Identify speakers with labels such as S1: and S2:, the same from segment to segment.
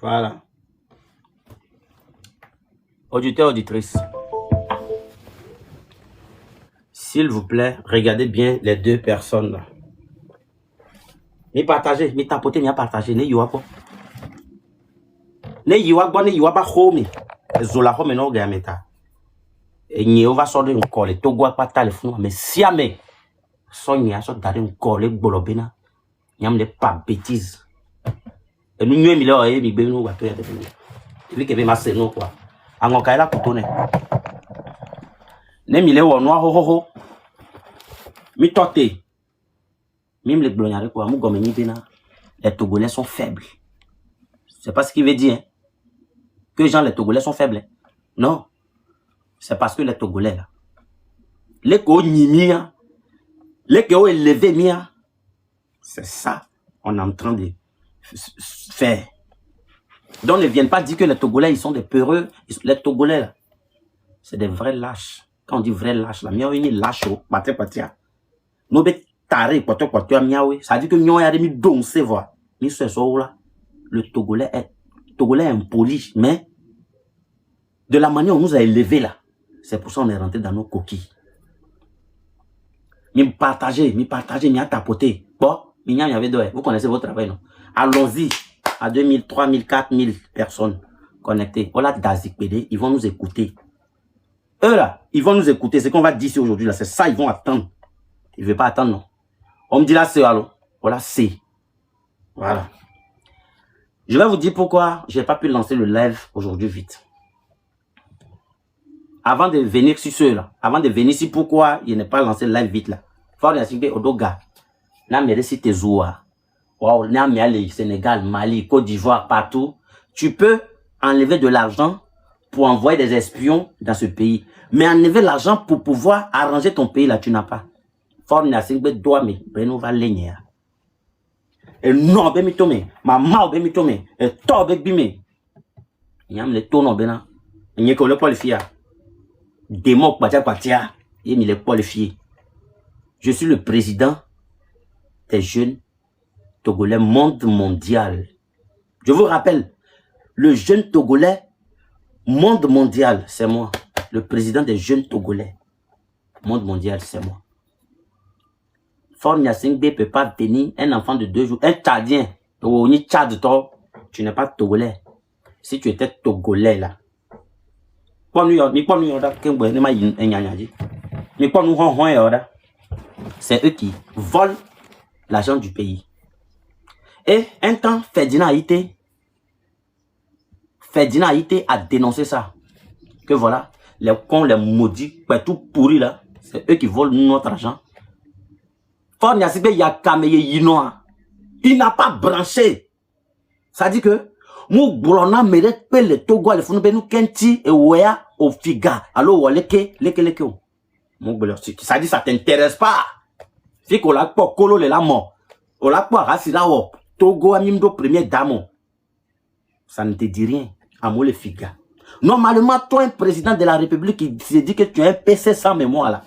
S1: Voilà. Auditeurs, auditrices. S'il vous plaît, regardez bien les deux personnes là. Mi partagez, mi tapoter, mi partager, ne yiwa quoi. Ne yiwa quoi, ne yiwa pas home. Zola home no gameta. Et n'y va sortir encore les togo pas téléphone, mais si amé. Sonia so dare encore les bolobena. Nyam ne pas bêtises. Et nous nous milio mi be nous wa to ya defini. Ebi ke be ma se no quoi. Ango kai la kutone. Ne milio wo no ho. Mi toté. Même les blognards, quoi, les Togolais sont faibles. C'est pas ce qu'il veut dire. Hein? Que genre les Togolais sont faibles. Hein? Non. C'est parce que les Togolais, là, les ko nimia, les ko élevé mia, c'est ça on est en train de faire. Donc ne viennent pas dire que les Togolais, ils sont des peureux. Les Togolais, là, c'est des vrais lâches. Quand on dit vrais lâches, là, mia une lâche au patia. Nous taré, ça dit que nous avons mis donc voir. Le Togolais est impoli, mais de la manière où on nous a élevés là, c'est pour ça qu'on est rentré dans nos coquilles. Mi partager, mi tapoter. Bon, vous connaissez votre travail, non? Allons-y à 2000, 3000, 4000 personnes connectées. Voilà, d'Azikpédé, ils vont nous écouter. Eux là, ils vont nous écouter. Ce qu'on va dire aujourd'hui là, c'est ça, ils vont attendre. Ils ne veulent pas attendre, non. On me dit là, c'est alors. Voilà, c'est. Voilà. Je vais vous dire pourquoi je n'ai pas pu lancer le live aujourd'hui vite. Avant de venir sur ceux-là, avant de venir ici, pourquoi je n'ai pas lancé le live vite là. Faut que Odoga, n'a mérité tes Zoua. Wow, n'a mérité Sénégal, Mali, Côte d'Ivoire, partout. Tu peux enlever de l'argent pour envoyer des espions dans ce pays. Mais enlever l'argent pour pouvoir arranger ton pays là, tu n'as pas. Et non, ben mi tome, maman ben mi tome, et toi ben bime. Yam le tono bena, n'y que le qualifié. Démon patia, et mi le qualifié. Je suis le président des jeunes Togolais monde mondial. Je vous rappelle, le jeune Togolais monde mondial, c'est moi. Le président des jeunes Togolais monde mondial, c'est moi. Fornia 5B ne peut pas venir, un enfant de 2 jours, un Tchadien, tu n'es pas Togolais. Si tu étais Togolais là, c'est eux qui volent l'argent du pays. Et un temps, Ferdinand Haïté a dénoncé ça. Que voilà, les cons, les maudits, tout pourris là, c'est eux qui volent notre argent. Il n'a pas branché. Ça dit que nous bronna mérite que les Togo les font nous kenti et wea au figa. Alors leke. Ça dit ça t'intéresse pas. Si qu'on l'a pas colo les la mort. On l'a pas rasila wo. Togo amimdo premier dame. Ça ne te dit rien. Amo le figa. Normalement toi un président de la République qui se dit que tu es un PC sans mémoire là.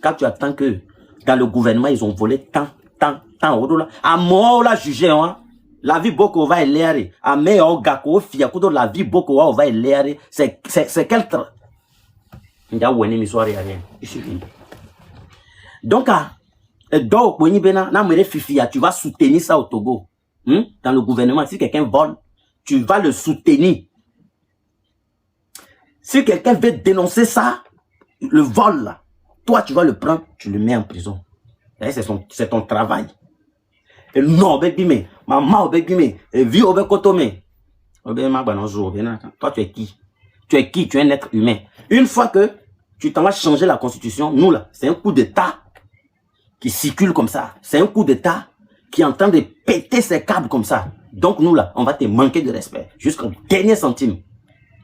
S1: Quand tu attends que dans le gouvernement, ils ont volé tant. À moi, on l'a jugé, hein. La vie beaucoup va l'air. À moi, gako fiakudo la vie beaucoup va l'air. C'est quel train? Donc, tu vas soutenir ça au Togo. Dans le gouvernement, si quelqu'un vole, tu vas le soutenir. Si quelqu'un veut dénoncer ça, le vol là, toi, tu vas le prendre, tu le mets en prison. C'est ton travail. Et non, bébé, maman, bébé, et vie au bécotome. Toi, tu es qui? Tu es qui? Tu es un être humain. Une fois que tu t'en vas changer la constitution, nous là, c'est un coup d'état qui circule comme ça. C'est un coup d'état qui est en train de péter ses câbles comme ça. Donc nous là, on va te manquer de respect jusqu'au dernier centime.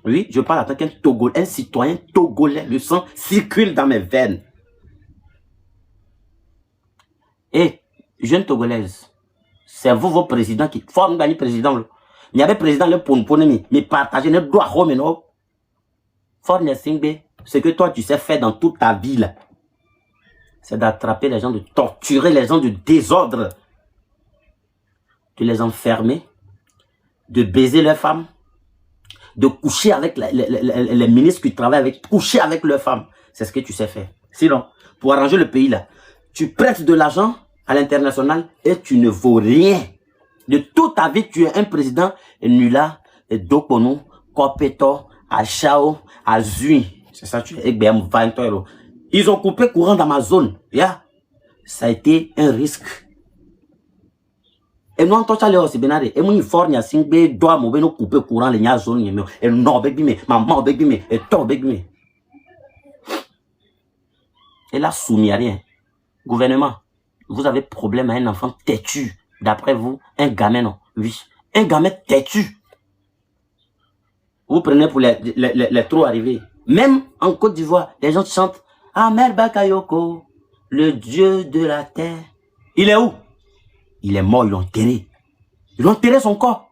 S1: Oui, je parle en tant qu'un Togolais, un citoyen togolais. Le sang circule dans mes veines. Et, jeune Togolaise, c'est vous, vos présidents qui forment gagner président. Il y avait président le ponponemi, mais partager ne doit pas non. Fornia Singbe, ce que toi tu sais faire dans toute ta vie là, c'est d'attraper les gens, de torturer les gens, de désordre, de les enfermer, de baiser leurs femmes, de coucher avec les ministres qui travaillent avec, coucher avec leurs femmes. C'est ce que tu sais faire. Sinon, pour arranger le pays là, tu prêtes de l'argent à l'international et tu ne vaux rien. De toute ta vie, tu es un président nula, dokonou, kopeto, achao, azui. C'est ça, tu es 20 euros. Ils ont coupé courant dans ma zone. Yeah. Ça a été un risque. Et nous, on touche à l'heure, c'est bien. Et moi, il faut que nous doit couper courant dans la zone. Et non, baby, maman, baby, et toi, baby. Et là, soumis à rien. Gouvernement, vous avez problème à un enfant têtu. D'après vous, un gamin, non? Oui. Un gamin têtu. Vous prenez pour les trop arrivés. Même en Côte d'Ivoire, les gens chantent Ahmed Bakayoko, le dieu de la terre. Il est où? Il est mort, ils l'ont enterré. Ils l'ont enterré son corps.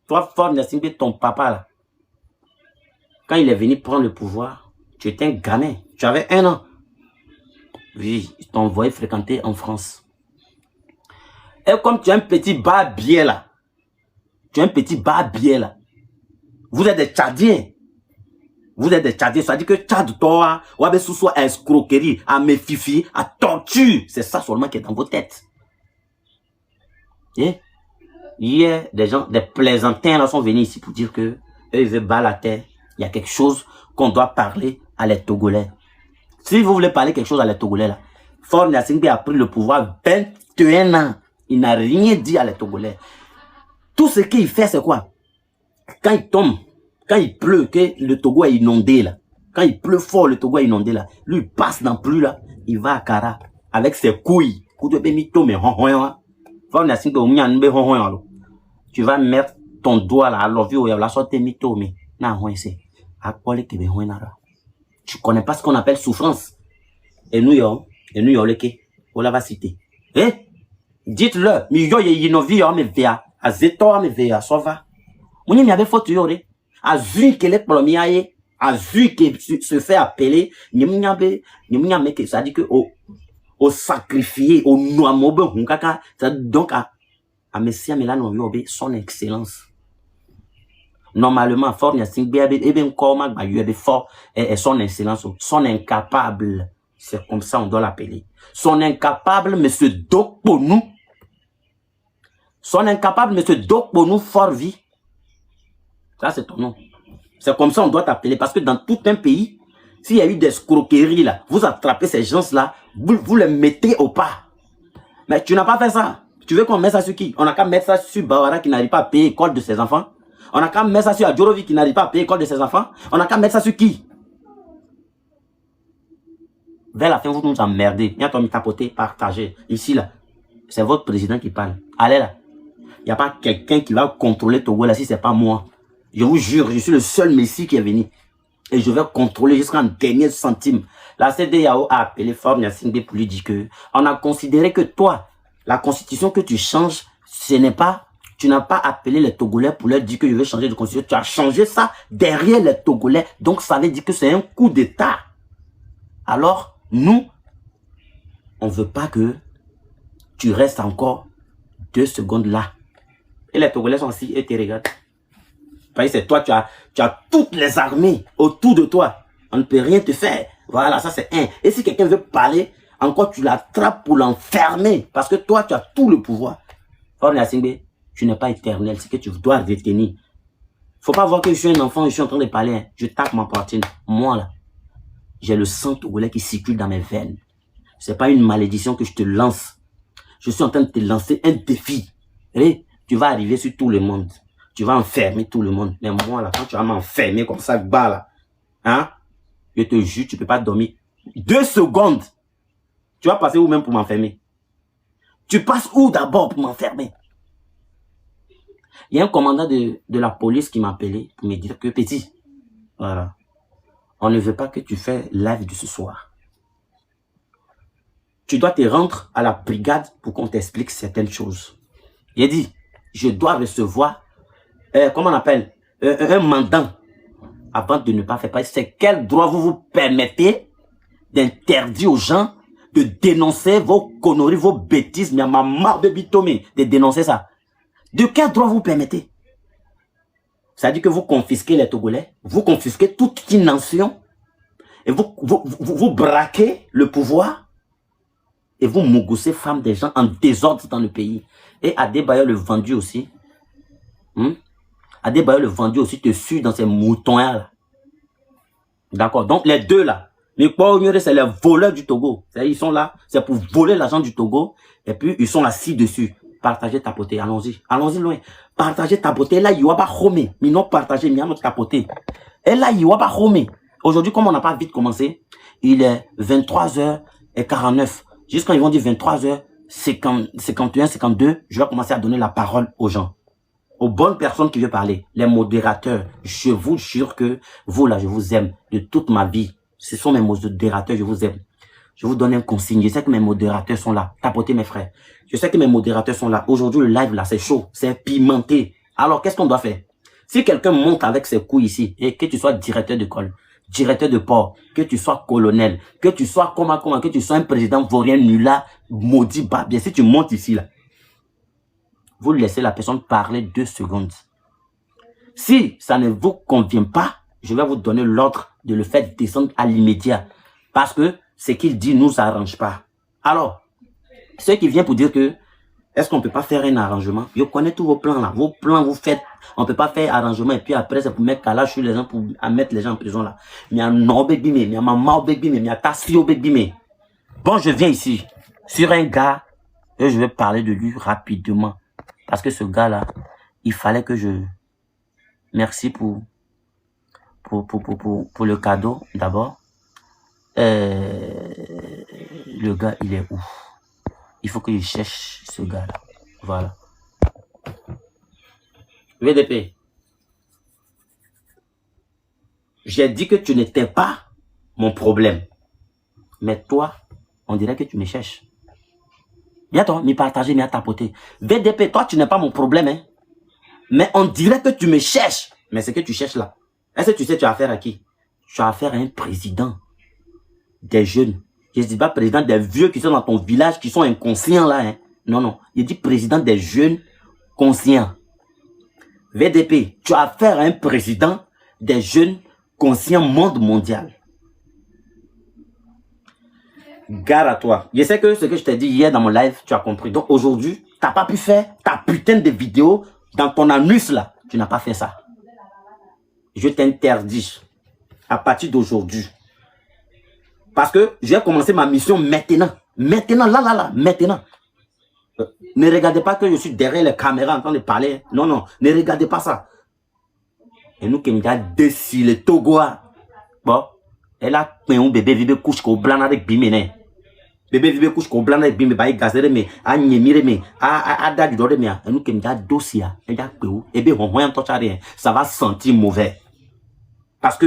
S1: Toi, Ford Nassingbe, ton papa, là. Quand il est venu prendre le pouvoir, tu étais un gamin. Tu avais 1 an. Oui, ils t'ont envoyé fréquenter en France. Et comme tu as un petit barbier là, vous êtes des Tchadiens. Vous êtes des Tchadiens. Ça dit que Tchad, toi, ou avec sous à escroquerie, à méfifi, à torture. C'est ça seulement qui est dans vos têtes. Et hier, des gens, des plaisantins là sont venus ici pour dire que eux, ils veulent battre la terre. Il y a quelque chose qu'on doit parler à les Togolais. Si vous voulez parler quelque chose à les Togolais là, Faure Gnassingbé a pris le pouvoir 21 ans. Il n'a rien dit à les Togolais. Tout ce qu'il fait, c'est quoi? Quand il tombe, quand il pleut, que le Togo est inondé là, quand il pleut fort, le Togo est inondé là, lui il passe dans pluie là, il va à Kara avec ses couilles. Tu vas mettre ton doigt là, alors vu où il y a la sorte de mytho, mais tu connais pas ce qu'on appelle souffrance. Et nous, on la va citer. Eh? Dites-le, miyo ye yinovi yo me vea, azeto me vea, ça va. Mouni mi avait faute yore. Azui que les premiers azui que se fait appeler, nyambe que ça dit que au sacrifié, au noamobe hunkaka, donc à Messia Melano yobe son excellence. Normalement, Faure Gnassingbé eben koma ba yobe fort et son excellence, son incapable. C'est comme ça on doit l'appeler. Son incapable, monsieur Dokponou. Son incapable, monsieur Dokponou Fort Vie. Ça, c'est ton nom. C'est comme ça on doit t'appeler. Parce que dans tout un pays, s'il y a eu des escroqueries là, vous attrapez ces gens-là, vous les mettez au pas. Mais tu n'as pas fait ça. Tu veux qu'on mette ça sur qui? On n'a qu'à mettre ça sur Bawara qui n'arrive pas à payer l'école de ses enfants. On n'a qu'à mettre ça sur Adjorovi qui n'arrive pas à payer l'école de ses enfants. On n'a qu'à mettre ça sur qui? Vers la fin, vous nous emmerdez. Il y a ton tapoter, partager. Ici, là, c'est votre président qui parle. Allez là. Il n'y a pas quelqu'un qui va contrôler Togo là si ce n'est pas moi. Je vous jure, je suis le seul messie qui est venu. Et je vais contrôler jusqu'en dernier centime. La CEDEAO a appelé Faure Gnassingbé pour lui dire que on a considéré que toi, la constitution que tu changes, ce n'est pas, tu n'as pas appelé les Togolais pour leur dire que je veux changer de constitution. Tu as changé ça derrière les Togolais. Donc ça veut dire que c'est un coup d'État. Alors, nous, on ne veut pas que tu restes encore 2 secondes là. Et les Togolais sont assis et te regardent. Parce que c'est toi, tu as toutes les armées autour de toi. On ne peut rien te faire. Voilà, ça c'est un. Et si quelqu'un veut parler, encore tu l'attrapes pour l'enfermer. Parce que toi, tu as tout le pouvoir. Faure Gnassingbé, tu n'es pas éternel. C'est que tu dois retenir. Faut pas voir que je suis un enfant, je suis en train de parler. Hein. Je tape ma poitrine. Moi là, j'ai le sang togolais qui circule dans mes veines. C'est pas une malédiction que je te lance. Je suis en train de te lancer un défi. Et tu vas arriver sur tout le monde. Tu vas enfermer tout le monde. Mais moi, là, quand tu vas m'enfermer comme ça, bas, là, hein, je te jure, tu peux pas dormir 2 secondes. Tu vas passer où même pour m'enfermer? Tu passes où d'abord pour m'enfermer? Il y a un commandant de la police qui m'a appelé pour me dire que, petit, voilà, on ne veut pas que tu fasses live de ce soir. Tu dois te rendre à la brigade pour qu'on t'explique certaines choses. Il a dit, je dois recevoir, comment on appelle, un mandant avant de ne pas faire partie. C'est quel droit vous vous permettez d'interdire aux gens de dénoncer vos conneries, vos bêtises, mais à ma marre de bitomé, de dénoncer ça. De quel droit vous permettez? Ça dit que vous confisquez les Togolais, vous confisquez toute une nation, et vous braquez le pouvoir, et vous mougoussez femmes des gens en désordre dans le pays. Et Adebayo le vendu aussi. Adebayo le vendu aussi te suit dans ces moutons-là. D'accord? Donc les deux là, les Kouaoumure, c'est les voleurs du Togo. Ils sont là, c'est pour voler l'argent du Togo, et puis ils sont assis dessus. Partagez, tapoter, allons-y. Allons-y loin. Partagez, tapoter, là, il y a pas home. Mais non, partagez, mais notre tapoter. Et là, il y a pas home. Aujourd'hui, comme on n'a pas vite commencé, il est 23h49. Juste quand ils vont dire 23h51, 52, je vais commencer à donner la parole aux gens. Aux bonnes personnes qui veulent parler. Les modérateurs. Je vous jure que vous, là, je vous aime de toute ma vie. Ce sont mes modérateurs, je vous aime. Je vous donne un consigne. Je sais que mes modérateurs sont là. Tapotez mes frères. Je sais que mes modérateurs sont là. Aujourd'hui, le live là, c'est chaud. C'est pimenté. Alors, qu'est-ce qu'on doit faire? Si quelqu'un monte avec ses couilles ici, et que tu sois directeur d'école, directeur de port, que tu sois colonel, que tu sois que tu sois un président vaurien nulard, maudit barbier, si tu montes ici là, vous laissez la personne parler 2 secondes. Si ça ne vous convient pas, je vais vous donner l'ordre de le faire descendre à l'immédiat. Parce que ce qu'il dit ne nous arrange pas. Alors, ceux qui viennent pour dire que, est-ce qu'on ne peut pas faire un arrangement? Je connais tous vos plans là. Vos plans, vous faites, on ne peut pas faire arrangement. Et puis après, c'est pour mettre calage sur les gens, pour mettre les gens en prison là. Mais il y a non baby, mais il y a maman baby, mais il y a tassi baby, mais. Bon, je viens ici, sur un gars, et je vais parler de lui rapidement. Parce que ce gars là, il fallait que je... Merci pour le cadeau, d'abord. Le gars, il est où? Il faut que je cherche ce gars-là. Voilà. VDP. J'ai dit que tu n'étais pas mon problème. Mais toi, on dirait que tu me cherches. Viens toi, m'y partager, m'y tapoter. VDP, toi, tu n'es pas mon problème, hein. Mais on dirait que tu me cherches. Mais ce que tu cherches là, est-ce que tu sais tu as affaire à qui? Tu as affaire à un président des jeunes. Je ne dis pas président des vieux qui sont dans ton village, qui sont inconscients là. Hein. Non, non. Je dis président des jeunes conscients. VDP, tu as affaire à un président des jeunes conscients monde mondial. Gare à toi. Je sais que ce que je t'ai dit hier dans mon live, tu as compris. Donc aujourd'hui, tu n'as pas pu faire ta putain de vidéo dans ton anus là. Tu n'as pas fait ça. Je t'interdis à partir d'aujourd'hui. Parce que j'ai commencé ma mission maintenant. Maintenant, là, maintenant. Ne regardez pas que je suis derrière les caméras en train de parler. Non, non, ne regardez pas ça. Et nous, qui nous avons décidé le Togo. Bon, elle a pris un bébé vivre couche au blanc avec bimene. Bébé vivre couche au blanc avec bimene. Bah, il gazere me, a nyemire me, a dadu dore me. Et nous, qui nous avons dossier. Elle a pris et bien, on voit rien. Ça va sentir mauvais. Parce que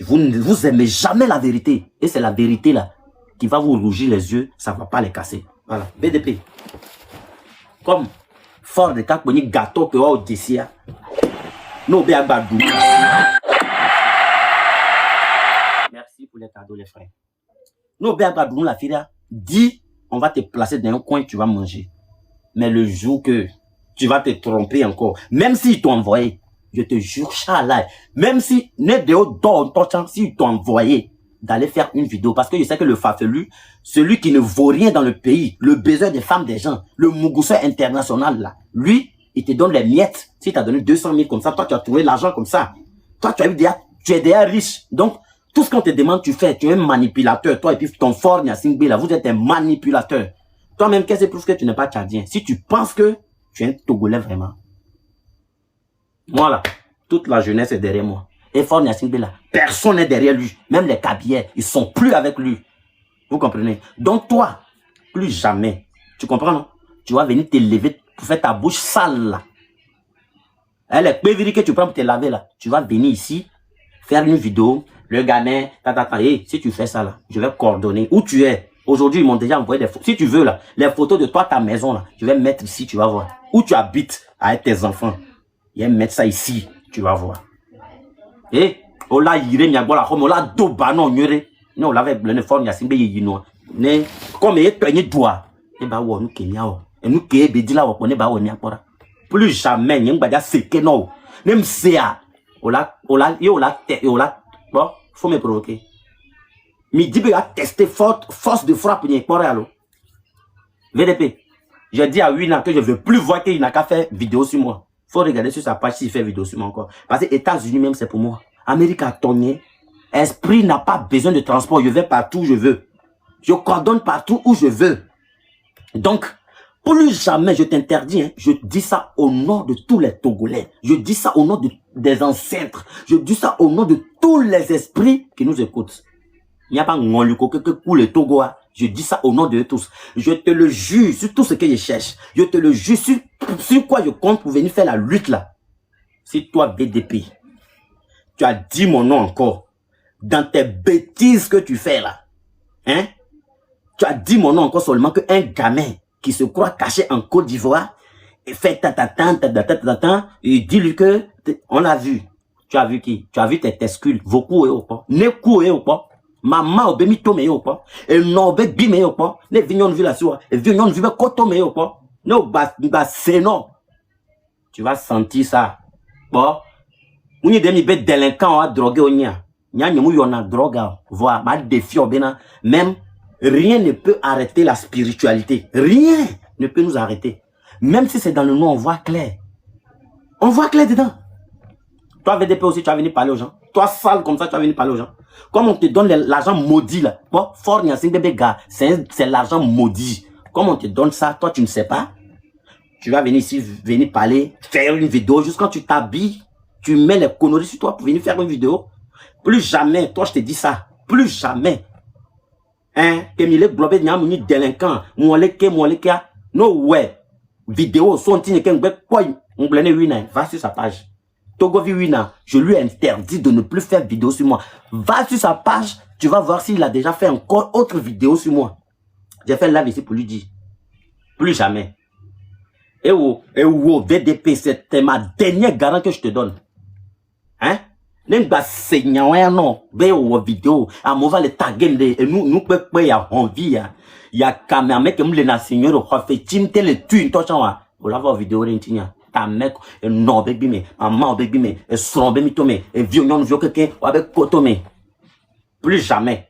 S1: vous aimez jamais la vérité. Et c'est la vérité là qui va vous rougir les yeux. Ça ne va pas les casser. Voilà. BDP. Comme fort de cas gâteau que au dessus. Nous Merci pour les cadeaux les frères. Nous la fille dit on va te placer dans un coin tu vas manger. Mais le jour que tu vas te tromper encore, même s'ils t'ont envoyé, je te jure, Charles, même si s'ils t'ont envoyé d'aller faire une vidéo, parce que je sais que le farfelu, celui qui ne vaut rien dans le pays, le besoin des femmes des gens, le mougousseur international là, lui, il te donne les miettes. Si tu as donné 200 000 comme ça, toi tu as trouvé l'argent comme ça. Toi tu as eu tu es déjà riche. Donc, tout ce qu'on te demande, tu fais. Tu es un manipulateur. Toi et puis ton fort Nyasingbe là, vous êtes un manipulateur. Toi-même, qu'est-ce que prouve que tu n'es pas tchadien? Si tu penses que tu es un Togolais vraiment. Moi là, toute la jeunesse est derrière moi. Et Fort Nyasingbe là, personne n'est derrière lui. Même les cabiers, ils sont plus avec lui. Vous comprenez? Donc toi, plus jamais. Tu comprends non? Tu vas venir te lever pour faire ta bouche sale là. Elle est péviri que tu prends pour te laver là. Tu vas venir ici, faire une vidéo, le gamin, hey, si tu fais ça là, je vais coordonner. Où tu es? Aujourd'hui, ils m'ont déjà envoyé des photos. Si tu veux là, les photos de toi, ta maison là, je vais mettre ici, tu vas voir. Où tu habites avec tes enfants. Je vais mettre ça ici, tu vas voir. Et, on l'a yiré, on l'a dobano, on l'avait blé fort, Nyasingbe yino. Ne, comme il est peigné doigt. Et bah, nous Kenya, et nous qui est là, on est bah, on y a plus jamais, n'y a pas de non. Nem sea. Ola, bon, faut me provoquer. Midi, a testé force de frappe, n'y est pas VDP. J'ai dit à Wina que je ne veux plus voir qu'il n'a qu'à faire vidéo sur moi. Faut regarder sur sa page s'il fait vidéo sur moi encore. Parce que États-Unis même, c'est pour moi. Amérique a tonné. Esprit n'a pas besoin de transport. Je vais partout où je veux. Je coordonne partout où je veux. Donc, plus jamais je t'interdis, hein, je dis ça au nom de tous les Togolais. Je dis ça au nom des ancêtres. Je dis ça au nom de tous les esprits qui nous écoutent. Il n'y a pas Ngoluko que pour le Togo. Je dis ça au nom de tous. Je te le jure sur tout ce que je cherche. Je te le jure sur quoi je compte pour venir faire la lutte là. Si toi, BDP, tu as dit mon nom encore dans tes bêtises que tu fais là, hein? Tu as dit mon nom encore seulement qu'un gamin qui se croit caché en Côte d'Ivoire et fait et dis-lui que on l'a vu. Tu as vu qui? Tu as vu tes tescules, vos coups et au pas. Ne coups et au pas. Maman obe mi tome yo pas et non obe bime yo pas ne vignon vu la soie et vignon vu be kotome yo pas no ba c'est non. Tu vas sentir ça. Bon, on y demi be délinquant a drogué onya nya nyemu yo na drogue voir ma défi obena même rien ne peut arrêter la spiritualité. Rien ne peut nous arrêter. Même si c'est dans le nom on voit clair. On voit clair dedans. Toi VDP aussi tu vas venir parler aux gens. Toi sale comme ça tu vas venir parler aux gens. Comme on te donne l'argent maudit là. Bon, fort n'y a c'est l'argent maudit. Comme on te donne ça, toi tu ne sais pas. Tu vas venir ici, venir parler, faire une vidéo. Juste quand tu t'habilles, tu mets les conneries sur toi pour venir faire une vidéo. Plus jamais, toi je te dis ça. Plus jamais. Hein, que mille globé n'y a muni délinquant. No ouais. Vidéo, son tine quoi, on blâne Wina, va sur sa page. Togovi Wina, je lui interdis de ne plus faire vidéo sur moi. Va sur sa page, tu vas voir s'il a déjà fait encore autre vidéo sur moi. J'ai fait live ici pour lui dire. Plus jamais. Et VDP, c'était ma dernière garantie que je te donne. Hein? N'importe seigneur, non. Vidéo. À moi, le taguer, et nous, il y a envie, il y a caméra, que me le seigneur, fait timte le tu, toi, on va voir vidéo, ta mec, non, baby, mais, maman, baby, mais, et son baby, tomé, et vieux, non, vieux, quelqu'un, avec cotomé. Plus jamais.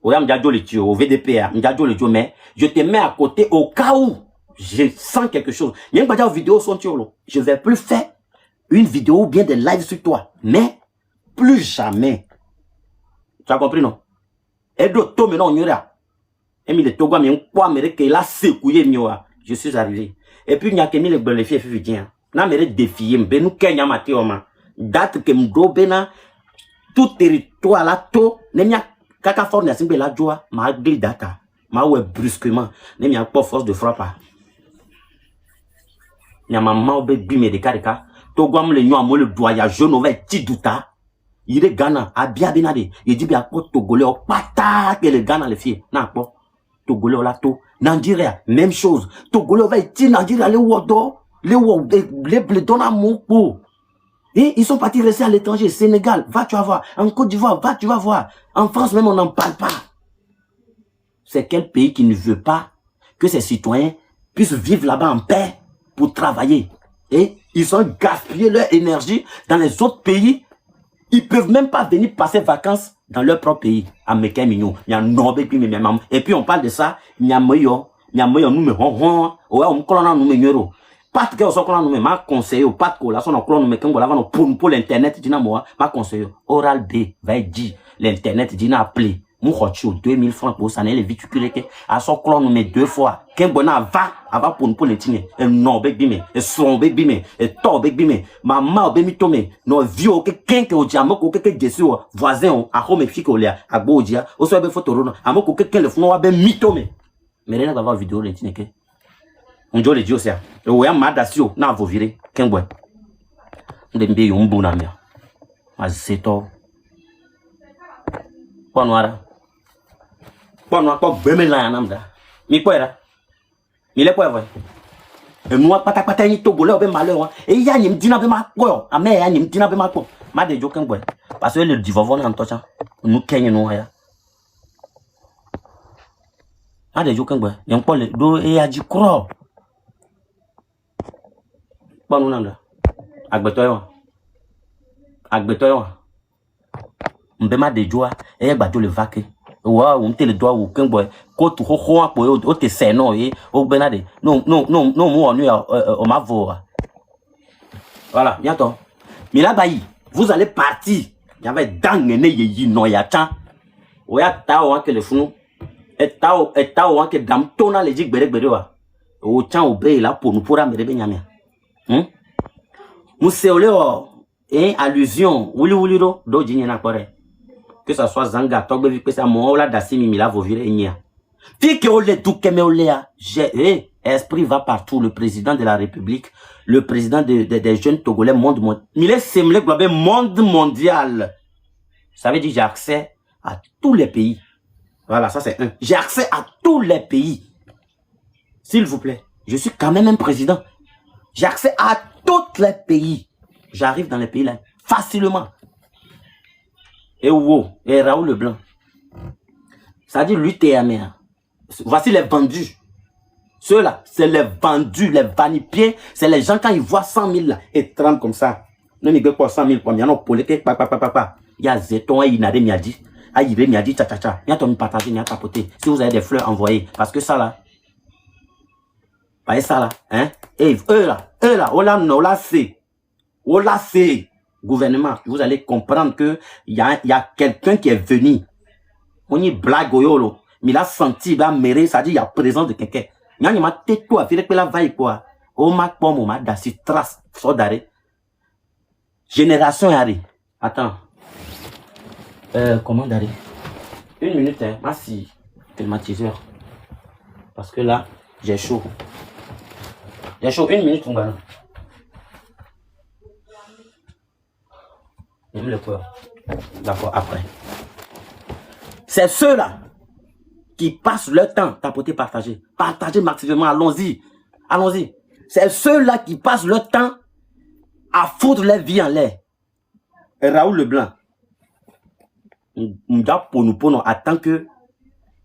S1: Oya m'diadio le tue, au VDP, m'diadio le tue, mais, je te mets à côté au cas où je sens quelque chose. Il y a une vidéo sur Tiolo. Je vais plus faire une vidéo ou bien des lives sur toi. Mais, plus jamais. Tu as compris, non? Et d'autres, maintenant, on y ira. Et mi le Togo, mais on croit, mais qu'il a secoué, mioa. Je suis arrivé. Et puis, il y a que mi le blefie, fifidien. Na mere défier, m'be nous kenya matioma. Date que m'dobena, tout territoire là, tout, n'emia, kaka fort n'a simple la joie, ma gli data. Ma ouais brusquement, n'emia pas force de frappe. N'a maman obe bime de karika. Togo am le nyo amole le doya jaune ouvert tidouta. Il est Ghana, a bien benade. Il dit bien quoi Togolais au pata que le Ghana le fait. N'a pas. Togolais au lato. Nigeria, même chose. Togolais va être Nigeria les wodo. Les donnent à mon pot. Et ils sont partis rester à l'étranger. Sénégal, va tu vas voir. En Côte d'Ivoire, va tu vas voir. En France même on n'en parle pas. C'est quel pays qui ne veut pas que ses citoyens puissent vivre là-bas en paix pour travailler. Et ils ont gaspillé leur énergie dans les autres pays. Ils peuvent même pas venir passer vacances dans leur propre pays. Américain mignon, il y a un et puis on parle de ça, il y a moyo, nous me on nous me nyoro. Pas que on soit nous ma conseiller, pas que la son on nous me quand on va pour l'internet dina moi, ma conseiller. Oral B va dire l'internet dina appeler. Mouchocho 2000 francs pour ça les vituculer que à son clone nous met 2 fois. Qu'un bona va pour l'intime. Et non baby me, et son baby me, et ton baby me, maman baby tome, no vieux que qu'un que au diamant que Jésus voisin à home fille au lait à Bodia, au soit be photo à mon que le fond be mitome. Mais rien va voir vidéo l'intime que. On dit le dieu ça. Et ouais madasio na vous virer qu'un boy. Ndembe yombo na mia. Azeto. Quoi noir? Quoi noir quoi beme la namda. Mi quoi là? Mi le quoi vrai? Et moi pata ni Togolais obe malheur. Et ya ni mdina be ma quoi? A me ya ni mdina be ma quoi? Ma de joken boy. Parce que le divorce en tocha. Nous Kenya no ya. Ma de joken boy. Yon pas le do e ya di croix. Quoi nous namda? Agbetoyo. Agbetoyo. Mbema de joie. Et bateau le vaque. Wow, on te le doigt ou qu'un boy. Quand tu crois pour eux, te c'est non, et au benade. Non, moi, on m'a voix. Voilà, bientôt. Mais là, vous allez partir. Il y avait d'angéné, il y a tant. Ou ya tao que le fou. Et tao, que dam tona les jig bere berewa. Ou tient au bé là pour nous pourra me rebenyamia. Mousseoleo, allusion, ouli do, do jinyana kore. Que ça soit Zanga, Togbe, que ça mola dasimi mila vovire enya. Fi que ole tout keme olea, esprit va partout, le président de la République, le président des jeunes Togolais monde il semblé globe monde mondial. Ça veut dire j'ai accès à tous les pays. Voilà, ça c'est un. J'ai accès à tous les pays. S'il vous plaît, je suis quand même un président. J'ai accès à tous les pays. J'arrive dans les pays là facilement. Et Raoul Leblanc. Ça dit lui t'es amer. Voici les vendus. Ceux-là, c'est les vendus, les vanipiers. C'est les gens quand ils voient 100 000 là, et tremblent comme ça. Non, mais pas 100 000, il y a un politique, il y a Zeton, il y a des miadis. Il y a dit tcha. Il y a ton partager, il y a tapoter. Si vous avez des fleurs, envoyez. Parce que ça là, voyez ça là, hein? Et eux là, c'est. Gouvernement, vous allez comprendre que il y a quelqu'un qui est venu. On y blague yolo, mais il a senti, il a méré, ça dit il y a présence de quelqu'un. Il y a une tête quoi, il que la vaille quoi. Au mat pour moment d'assis trace, sort d'arrêt. Génération arrêt. Attends. Comment d'arrêt? Une minute, hein, merci, climatiseur. Parce que là, j'ai chaud. J'ai chaud, une minute, mon gars. Le peur. D'accord, après. C'est ceux-là qui passent leur temps, tapoter, partager. Partager massivement, allons-y. Allons-y. C'est ceux-là qui passent leur temps à foutre leur vie en l'air. Et Raoul Leblanc, nous attend que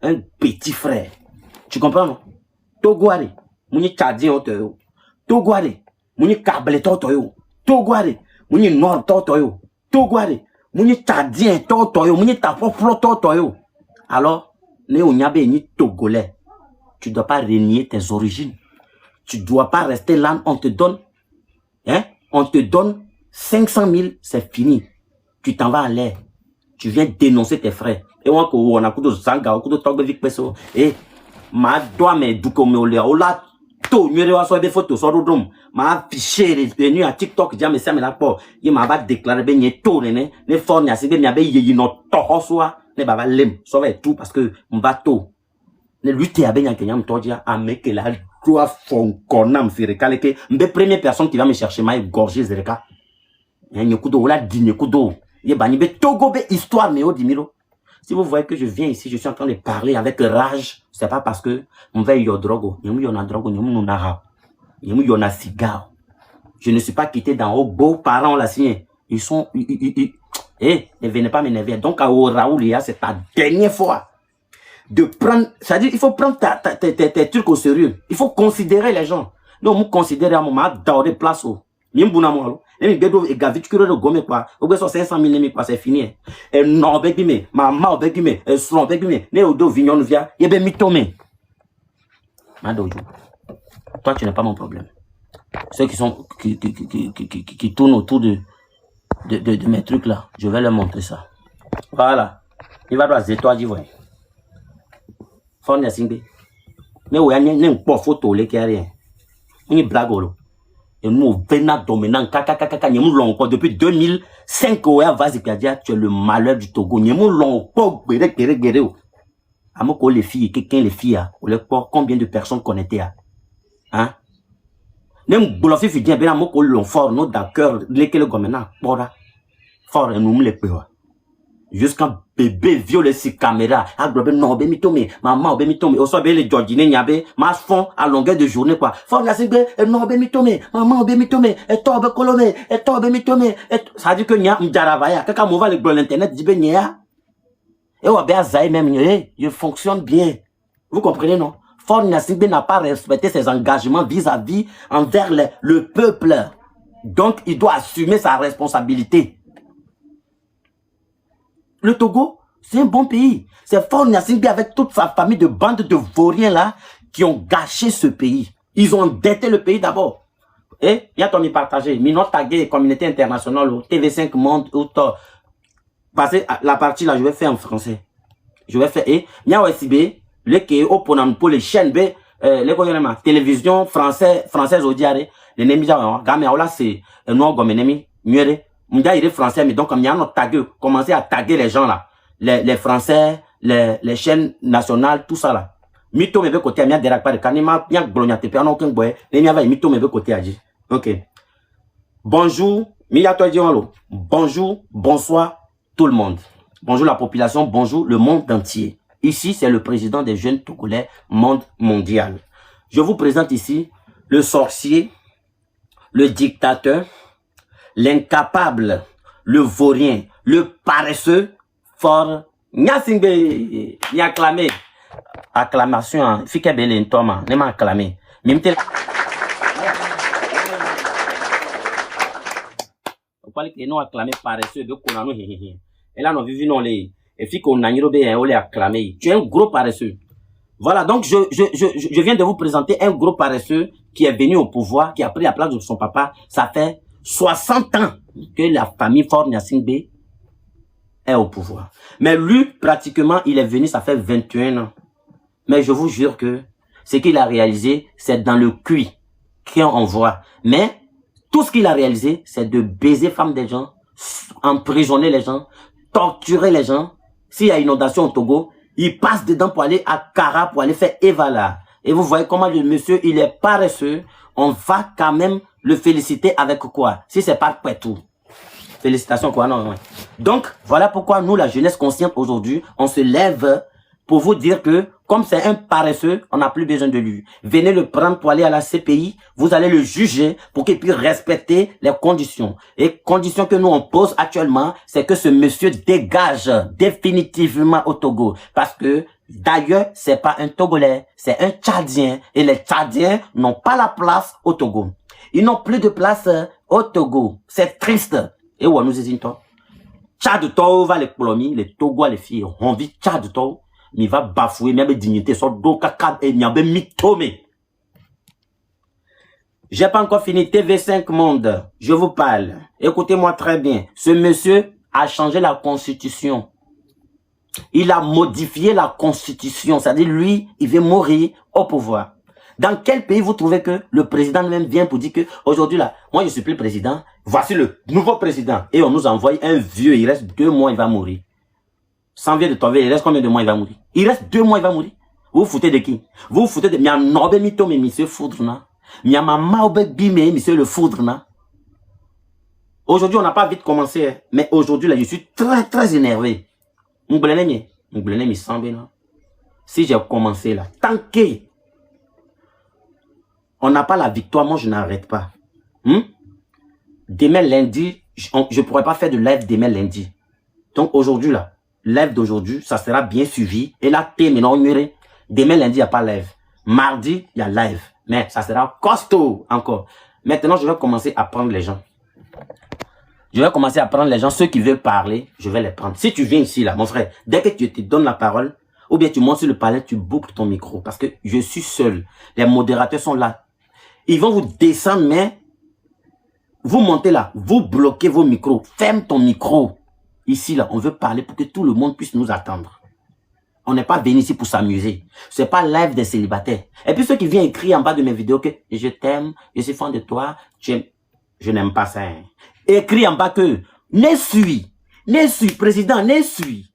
S1: un petit frère. Tu comprends, non? Togoare, mouni tchadien otoyo. Togoare, mouni kableto otoyo. Togoare, mouni nord otoyo. Togoare, mouni tchadien otoyo, mouni tapoflo otoyo. Alors, ne onyabe ni togolais. Tu ne dois pas renier tes origines. Tu ne dois pas rester là, on te donne, hein? On te donne 500 000, c'est fini. Tu t'en vas en l'air. Tu viens dénoncer tes frères. Et on a coup zanga, coup de togbe vik peso. Et ma doit me douko me olé. Ola to mieux wa so des photos sur le ma affiché les venus à TikTok dia me ça me la por. Il m'a pas déclaré ben y to ne fornia c'est bien be yi no to soa ne baba lem. Ça va tout parce que on va to. Ne lutter à ben y kenya mtodia a me que la doit fon konam fere kaleke. Mbe première personne qui va me chercher m'a égorgé zereka. Hein kudo ola dîner kudo. Ye bani be togo be histoire me odimiro. Si vous voyez que je viens ici, je suis en train de parler avec rage, c'est pas parce que on va y drogue, y a drogue, y a cigare. Je ne suis pas quitté dans vos beaux-parents là, signé. Ils sont, ne venez pas m'énerver. Donc à Raoul, c'est ta dernière fois de prendre, c'est-à-dire il faut prendre tes trucs au sérieux. Il faut considérer les gens. Donc nous considérer à un moment dans des places où. Et bedo e gavi tukiro de gome quoi o 500 000 nemi quoi c'est fini et non begime maman begime e slon begime ne odo vignon via ye be mitome madojo. Toi tu n'es pas mon problème. Ceux qui sont qui tournent autour de mes trucs là, je vais leur montrer ça. Voilà, il va droit toi dit ouais fon ya singbe mais ouais ne pas photo les rien ni blagolo. Et nous, venons dominant, depuis 2005, tu es le malheur du Togo. Les filles, quelqu'un les filles, combien de personnes connaissaient? Hein? Même Bolofi fait bien, bien, moi, l'on fort, nous, d'accord, lesquels gomena, fort, et nous, les peurs. Jusqu'à bébé viole ses caméras, non, bémitome, maman, bémitome, au soir, les Georgine, n'yabe, mas fond à longueur de journée, quoi. Fond, la sigbe, non, bémitome, maman, bémitome, et toi, bécolome, et toi, bémitome, et ça dit que nya, m'jaravaya, quand on va le l'internet, dit ben, nya. Et on va bien, même, il fonctionne bien. Vous comprenez, non? Fond, la sigbe n'a pas respecté ses engagements vis-à-vis envers le peuple. Donc, il doit assumer sa responsabilité. Le Togo, c'est un bon pays. C'est Faure Gnassingbé avec toute sa famille de bandes de vauriens là qui ont gâché ce pays. Ils ont endetté le pays d'abord. Et il y a ton y partager. Mino tagué communauté internationale, TV5 Monde, ou passer la partie là, je vais faire en français. Je vais faire, et il y a aussi le qui est au pour les chaînes, les télévision française au diarrhée, les némis, là, c'est un nom comme ennemi, mieux, il est français, mais donc, comme il y a un tagué, commencer à taguer les gens là, les français, les chaînes nationales, tout ça là. Mito me veut côté, il y a des pas de canima, il y a glognaté, puis on a aucun boy, il y a mito me veut côté à dire. Ok. Bonjour, bonjour, bonsoir tout le monde. Bonjour la population, bonjour le monde entier. Ici, c'est le président des jeunes Togolais monde mondial. Je vous présente ici le sorcier, le dictateur, l'incapable, le vaurien, le paresseux, Faure Gnassingbé. Il a acclamé. Acclamation, Fike Belen Thomas, n'est pas acclamé. Mimte. Vous parlez que nous acclamé paresseux de Konano. Et là, nous vivons les. Et puis qu'on a les acclamé. Tu es un gros paresseux. Voilà, donc je viens de vous présenter un gros paresseux qui est venu au pouvoir, qui a pris la place de son papa. Ça fait 60 ans que la famille Faure Gnassingbé est au pouvoir. Mais lui, pratiquement, il est venu, ça fait 21 ans. Mais je vous jure que ce qu'il a réalisé, c'est dans le cuit qu'on voit. Mais tout ce qu'il a réalisé, c'est de baiser femmes des gens, emprisonner les gens, torturer les gens. S'il y a inondation au Togo, il passe dedans pour aller à Kara, pour aller faire Evala. Et vous voyez comment le monsieur, il est paresseux. On va quand même le féliciter avec quoi? Si c'est pas tout. Félicitations quoi, non. Donc, voilà pourquoi nous, la jeunesse consciente aujourd'hui, on se lève pour vous dire que, comme c'est un paresseux, on n'a plus besoin de lui. Venez le prendre pour aller à la CPI, vous allez le juger pour qu'il puisse respecter les conditions. Et conditions que nous on pose actuellement, c'est que ce monsieur dégage définitivement au Togo. Parce que, d'ailleurs, c'est pas un Togolais, c'est un Tchadien. Et les Tchadiens n'ont pas la place au Togo. Ils n'ont plus de place au Togo. C'est triste. Et où nous hésitons? Tchad Togo va les colomies, les Togo les filles. On vit Tchad Togo. Il va bafouer même dignité, soit d'okaka et nyabe mitome. J'ai pas encore fini TV5 Monde. Je vous parle. Écoutez-moi très bien. Ce monsieur a changé la constitution. Il a modifié la constitution. C'est-à-dire, lui, il veut mourir au pouvoir. Dans quel pays vous trouvez que le président même vient pour dire que aujourd'hui là, moi je suis plus président, voici le nouveau président. Et on nous envoie un vieux, il reste 2 mois, il va mourir. Sans vient de tomber, il reste combien de mois il va mourir? Il reste 2 mois, il va mourir. Vous vous foutez de qui? Vous vous foutez de Mia Nobe Mito, mais monsieur Foudre, na. Mia Mama Obe Bime, monsieur le Foudre, na. Aujourd'hui, on n'a pas vite commencé, mais aujourd'hui, là, je suis très énervé. Si j'ai commencé là, tant que on n'a pas la victoire, moi, je n'arrête pas. Demain, lundi, je ne pourrai pas faire de live demain, lundi. Donc, aujourd'hui, là, live d'aujourd'hui, ça sera bien suivi. Et là, demain, lundi, il n'y a pas live. Mardi, il y a live. Mais ça sera costaud encore. Maintenant, je vais commencer à prendre les gens. Je vais commencer à prendre les gens. Ceux qui veulent parler, je vais les prendre. Si tu viens ici, là, mon frère, dès que tu te donnes la parole, ou bien tu montes sur le palais, tu boucles ton micro. Parce que je suis seul. Les modérateurs sont là. Ils vont vous descendre, mais vous montez là. Vous bloquez vos micros. Ferme ton micro. Ici, là, on veut parler pour que tout le monde puisse nous attendre. On n'est pas venu ici pour s'amuser. C'est pas live des célibataires. Et puis ceux qui viennent écrire en bas de mes vidéos que je t'aime, je suis fan de toi, je n'aime pas ça. Hein. Écris en bas que ne suis, président, ne suis,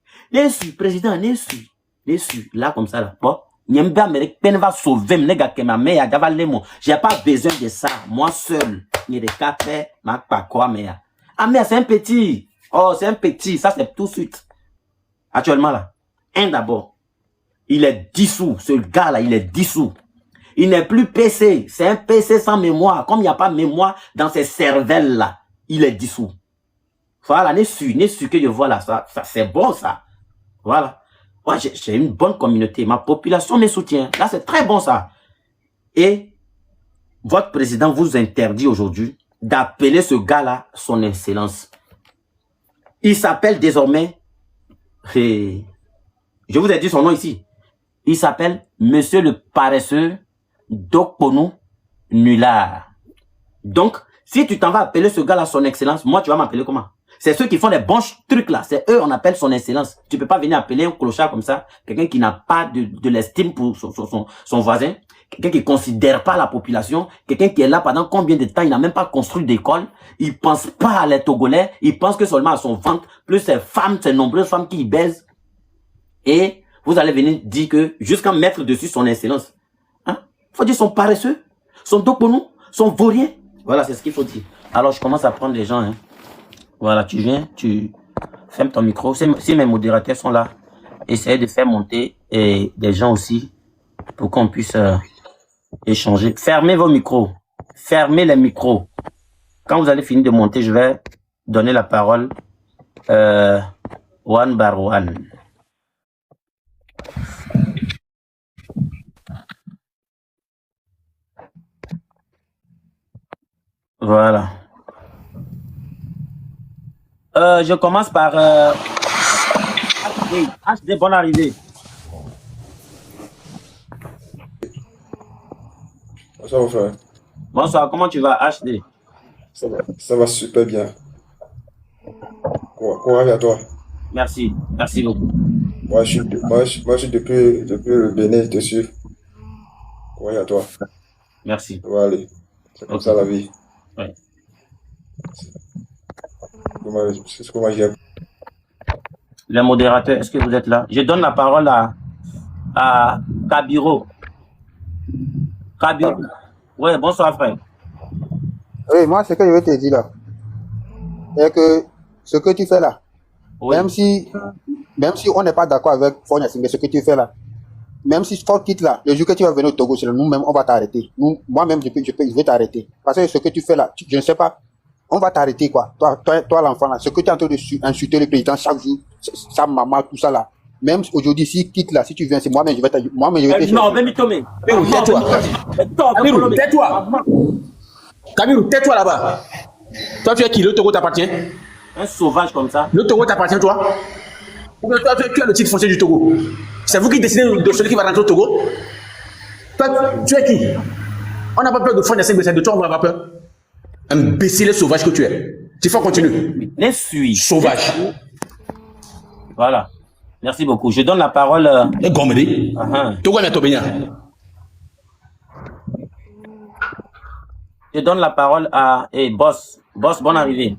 S1: président, ne suis. Là, comme ça, là. Bon, j'ai pas besoin de ça. Moi seul. Ah, mais c'est un petit. Oh, c'est un petit. Ça, c'est tout de suite. Actuellement, là. D'abord, il est dissous. Ce gars-là, il est dissous. Il n'est plus PC. C'est un PC sans mémoire. Comme il n'y a pas de mémoire dans ces cervelles-là, il est dissous. Voilà, n'est su que je vois là. Ça c'est bon, ça. Voilà. Moi, j'ai une bonne communauté. Ma population me soutient. Là, c'est très bon, ça. Et votre président vous interdit aujourd'hui d'appeler ce gars-là son excellence. Il s'appelle désormais, je vous ai dit son nom ici, il s'appelle Monsieur le paresseux Dokponou Nulard. Donc, si tu t'en vas appeler ce gars-là son excellence, moi tu vas m'appeler comment? C'est ceux qui font les bons trucs là, c'est eux on appelle son excellence. Tu peux pas venir appeler un clochard comme ça, quelqu'un qui n'a pas de l'estime pour son voisin, quelqu'un qui considère pas la population, quelqu'un qui est là pendant combien de temps, il n'a même pas construit d'école, il pense pas à les Togolais, il pense que seulement à son ventre, plus ces femmes, ces nombreuses femmes qui y baisent. Et vous allez venir dire que jusqu'à mettre dessus son excellence. Hein? Faut dire son paresseux, son Dokponou, son vaurien. Voilà, c'est ce qu'il faut dire. Alors je commence à prendre les gens, hein. Voilà, tu viens, tu fermes ton micro. Si mes modérateurs sont là, essayez de faire monter des gens aussi pour qu'on puisse échanger. Fermez vos micros. Fermez les micros. Quand vous allez finir de monter, je vais donner la parole one by one. Voilà. Je commence par HD, bonne arrivée.
S2: Bonsoir mon frère.
S1: Bonsoir, comment tu vas, HD?
S2: Ça va super bien. Courage à toi.
S1: Merci, merci beaucoup.
S2: Moi je suis depuis le Bénin, je te suis. Courage à toi.
S1: Merci.
S2: Ça va aller. C'est comme ça la vie.
S1: Ouais.
S2: C'est ce que moi j'aime.
S1: Les modérateurs, est-ce que vous êtes là? Je donne la parole à Kabiro. Kabiro. Oui, bonsoir frère.
S3: Oui, moi, ce que je veux te dire là, c'est que ce que tu fais là,
S1: Oui.
S3: même si on n'est pas d'accord avec Fonia Singh, ce que tu fais là, même si Fort quitte là, le jour que tu vas venir au Togo, c'est nous-mêmes, on va t'arrêter. Moi-même, je vais t'arrêter. Parce que ce que tu fais là, je ne sais pas, on va t'arrêter quoi. Toi l'enfant là, ce que tu es en train d'insulter le président chaque jour, sa maman, tout ça là. Même aujourd'hui, s'il quitte là, si tu viens, c'est moi-même, je vais te
S1: Non, même Tomé.
S4: Kabirou, tais-toi. Kabirou, tais-toi là-bas. Toi, tu es qui? Le Togo t'appartient?
S1: Un sauvage comme ça.
S4: Le Togo t'appartient, toi? Ou bien toi, tu as le titre foncier du Togo? C'est vous qui décidez de celui qui va rentrer au Togo? Toi, tu es qui? On n'a pas peur de faire des de toi, on n'a pas peur. Imbécile sauvage que tu es. Tu faut continuer.
S1: Les suis.
S4: Sauvage.
S1: Voilà. Merci beaucoup. Je donne la parole.
S4: Et Gomedi. Togo est Tobénia.
S1: Je donne la parole à Boss. Boss, bonne arrivée.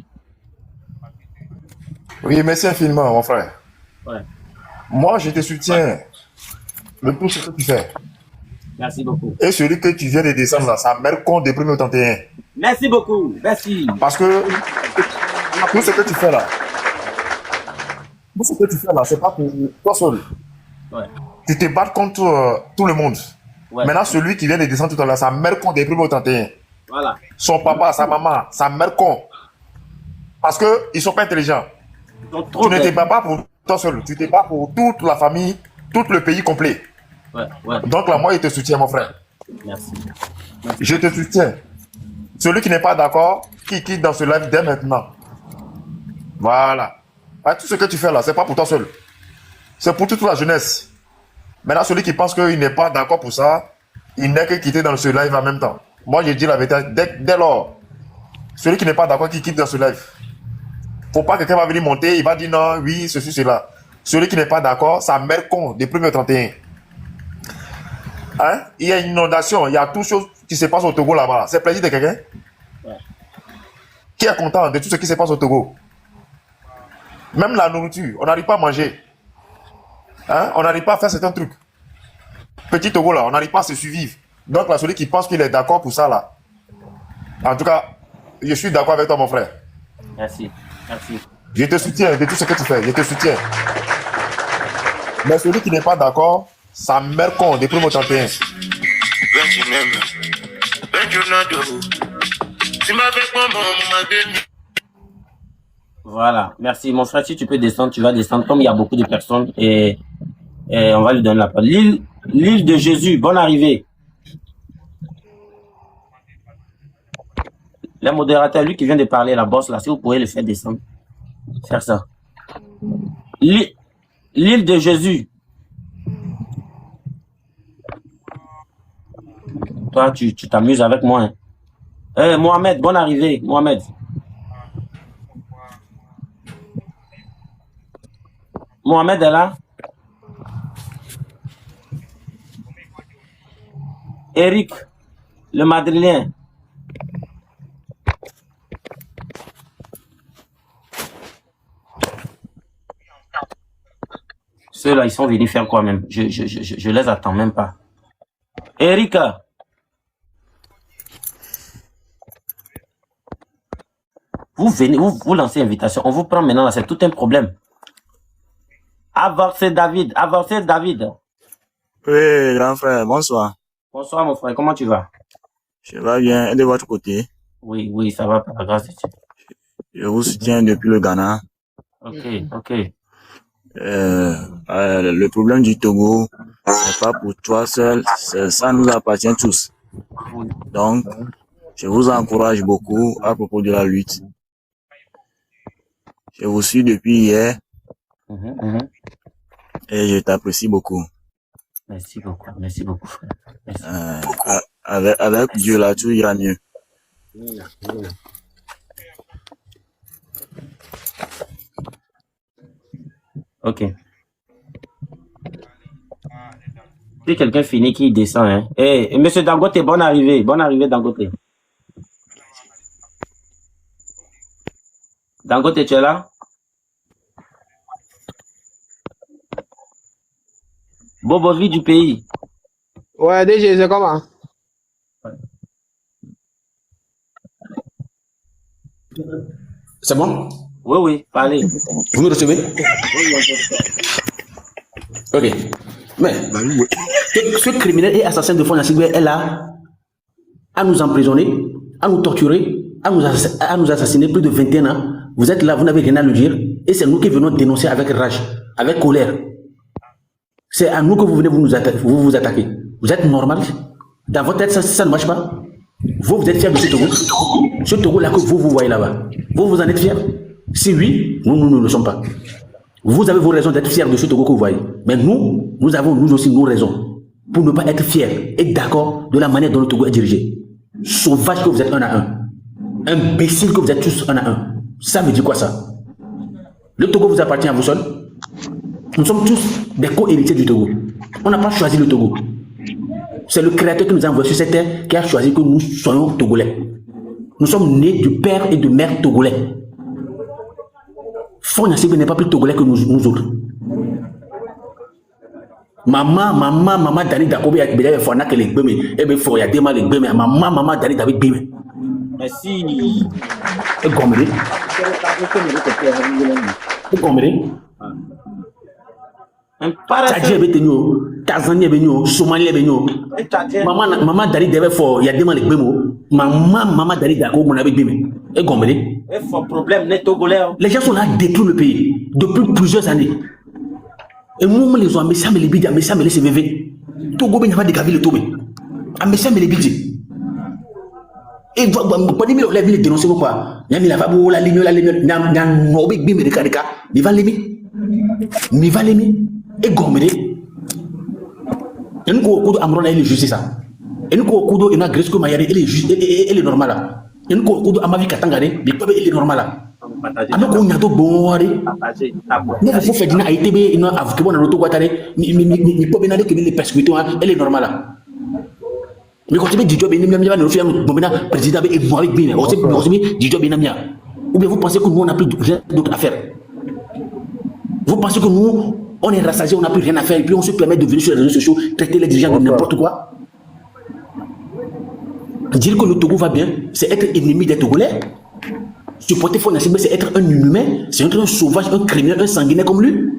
S2: Oui, merci infiniment mon frère.
S1: Ouais.
S2: Moi je te soutiens de tout ce que tu fais.
S1: Merci beaucoup.
S2: Et celui que tu viens de descendre là, ça mère con des premiers au 31.
S1: Merci beaucoup. Merci.
S2: Parce que tout ce que tu fais là, c'est pas pour toi seul.
S1: Ouais.
S2: Tu te bats contre tout le monde.
S1: Ouais.
S2: Maintenant, celui qui vient de descendre tout à l'heure, sa mère con des premiers au 31.
S1: Voilà.
S2: Son papa, sa maman, sa mère con. Parce qu'ils ne sont pas intelligents. Tu ne te bats pas pour toi seul, tu te bats pour toute la famille, tout le pays complet.
S1: Ouais, ouais.
S2: Donc là, moi, je te soutiens, mon frère.
S1: Merci.
S2: Je te soutiens. Celui qui n'est pas d'accord, qui quitte dans ce live dès maintenant. Voilà. Tout ce que tu fais là, c'est pas pour toi seul. C'est pour toute la jeunesse. Maintenant, celui qui pense qu'il n'est pas d'accord pour ça, il n'est que quitté dans ce live en même temps. Moi, je dis la vérité. Dès lors, celui qui n'est pas d'accord, qui quitte dans ce live. Faut pas que quelqu'un va venir monter, il va dire non, oui, ceci, cela. Celui qui n'est pas d'accord, sa mère con des premiers 31. Hein? Il y a une inondation, il y a tout chose qui se passe au Togo là-bas. C'est plaisir de quelqu'un?
S1: Ouais.
S2: Qui est content de tout ce qui se passe au Togo? Même la nourriture, on n'arrive pas à manger. Hein? On n'arrive pas à faire certains trucs. Petit Togo là, on n'arrive pas à se suivre. Donc là, celui qui pense qu'il est d'accord pour ça là. En tout cas, je suis d'accord avec toi mon frère.
S1: Merci. Merci.
S2: Je te soutiens de tout ce que tu fais, je te soutiens. Mais celui qui n'est pas d'accord, sa mère con des premiers 31.
S1: Voilà. Merci. Mon frère, si tu peux descendre, tu vas descendre. Comme il y a beaucoup de personnes et on va lui donner la parole. L'île de Jésus, bonne arrivée. Le modérateur, lui qui vient de parler, la bosse là, si vous pouvez le faire descendre. Faire ça. L'île de Jésus. Toi, tu t'amuses avec moi. Hein. Mohamed, bonne arrivée. Mohamed. Mohamed est là. Eric, le Madrilène. Ceux-là, ils sont venus faire quoi même? Je les attends même pas. Eric. Vous venez, vous lancez invitation. On vous prend maintenant là, c'est tout un problème. Avancez David. Avancez David.
S5: Oui, grand frère, bonsoir.
S1: Bonsoir mon frère, comment tu vas?
S5: Je vais bien, et de votre côté?
S1: Oui, oui, ça va, par la grâce de Dieu.
S5: Je vous soutiens depuis le Ghana.
S1: Ok, ok.
S5: Le problème du Togo, c'est pas pour toi seul, ça nous appartient tous. Donc, je vous encourage beaucoup à propos de la lutte. Je vous suis depuis hier et je t'apprécie beaucoup.
S1: Merci beaucoup, frère. Merci.
S5: Avec Dieu là, tout ira mieux.
S1: Ok. Si quelqu'un finit, qui descend, hein. Eh, monsieur Dangote, bonne arrivée Dangote. Dangote, tu es là? Bobovi du pays.
S6: Ouais, DG, c'est comment?
S4: C'est bon?
S1: Oui, oui, parlez.
S4: Vous me recevez? Ok. Mais, ce criminel et assassin de Fonia Sigbe est là à nous emprisonner, à nous torturer, à nous assassiner plus de 21 ans. Vous êtes là, vous n'avez rien à lui dire. Et c'est nous qui venons dénoncer avec rage, avec colère. C'est à nous que vous venez vous attaquer. Vous êtes normal? Dans votre tête, ça ne marche pas? Vous êtes fiers de ce Togo? Ce Togo-là que vous voyez là-bas. Vous en êtes fiers? Si oui, nous ne le sommes pas. Vous avez vos raisons d'être fiers de ce Togo que vous voyez. Mais nous avons nous aussi nos raisons pour ne pas être fiers et d'accord de la manière dont le Togo est dirigé. Sauvage que vous êtes un à un. Imbécile que vous êtes tous un à un. Ça veut dire quoi ça? Le Togo vous appartient à vous seuls? Nous sommes tous des co-héritiers du Togo. On n'a pas choisi le Togo. C'est le créateur qui nous a envoyé sur cette terre qui a choisi que nous soyons togolais. Nous sommes nés du père et de mère togolais. Fonia Sigbe n'est pas plus togolais que nous autres. Maman Dani Dakobe a bien fait que les bébés et bien faut y a des mal les bébés. Maman Dani David bébé.
S1: Merci.
S4: Et gommé. Et gommé. Tadji est venu, Tanzanie est venu, Somalie est venu. Maman Dani devait faire y a des mal les bébés. Maman Dani Dakobe mon avait bébé. Et gommé.
S1: Il faut problème net togolais.
S4: Les gens sont là à détruire le pays depuis plusieurs années. Et moi, les hommes, mais les bidis, mais les CVV. Togo, il n'y a pas de gavi le Togo. Mais les bidis. Et vous, pas de la ville dénoncer pourquoi. Il y a la ligne, il y a un big bim de Kadeka. Il va l'aimer. Il va l'aimer. Et gommé. Et nous, au coup d'Amron, il est juste ça. Et nous, au coup de Gresco Mayari, il est juste, il est normal. Et nous, au coup d'Amavi Katangare, il est normal. Alors qu'on a d'autres bons nous vous faites une AITB, une avocat, on a l'auto guattare, mais pas bien que les persécutions, elle est normale. Mais quand tu dis du job, il y a un président et moi avec bien, aussi du job, ou bien vous pensez que nous, on n'a plus rien d'autre à faire. Vous pensez que nous, on est rassasiés, on n'a plus rien à faire, et puis on se permet de venir sur les réseaux sociaux, traiter les dirigeants de n'importe quoi. Dire que le Togo va bien, c'est être ennemi des Togolais. Supporter Fonia Sigbe, c'est être un inhumain, c'est être un sauvage, un criminel, un sanguinaire comme lui.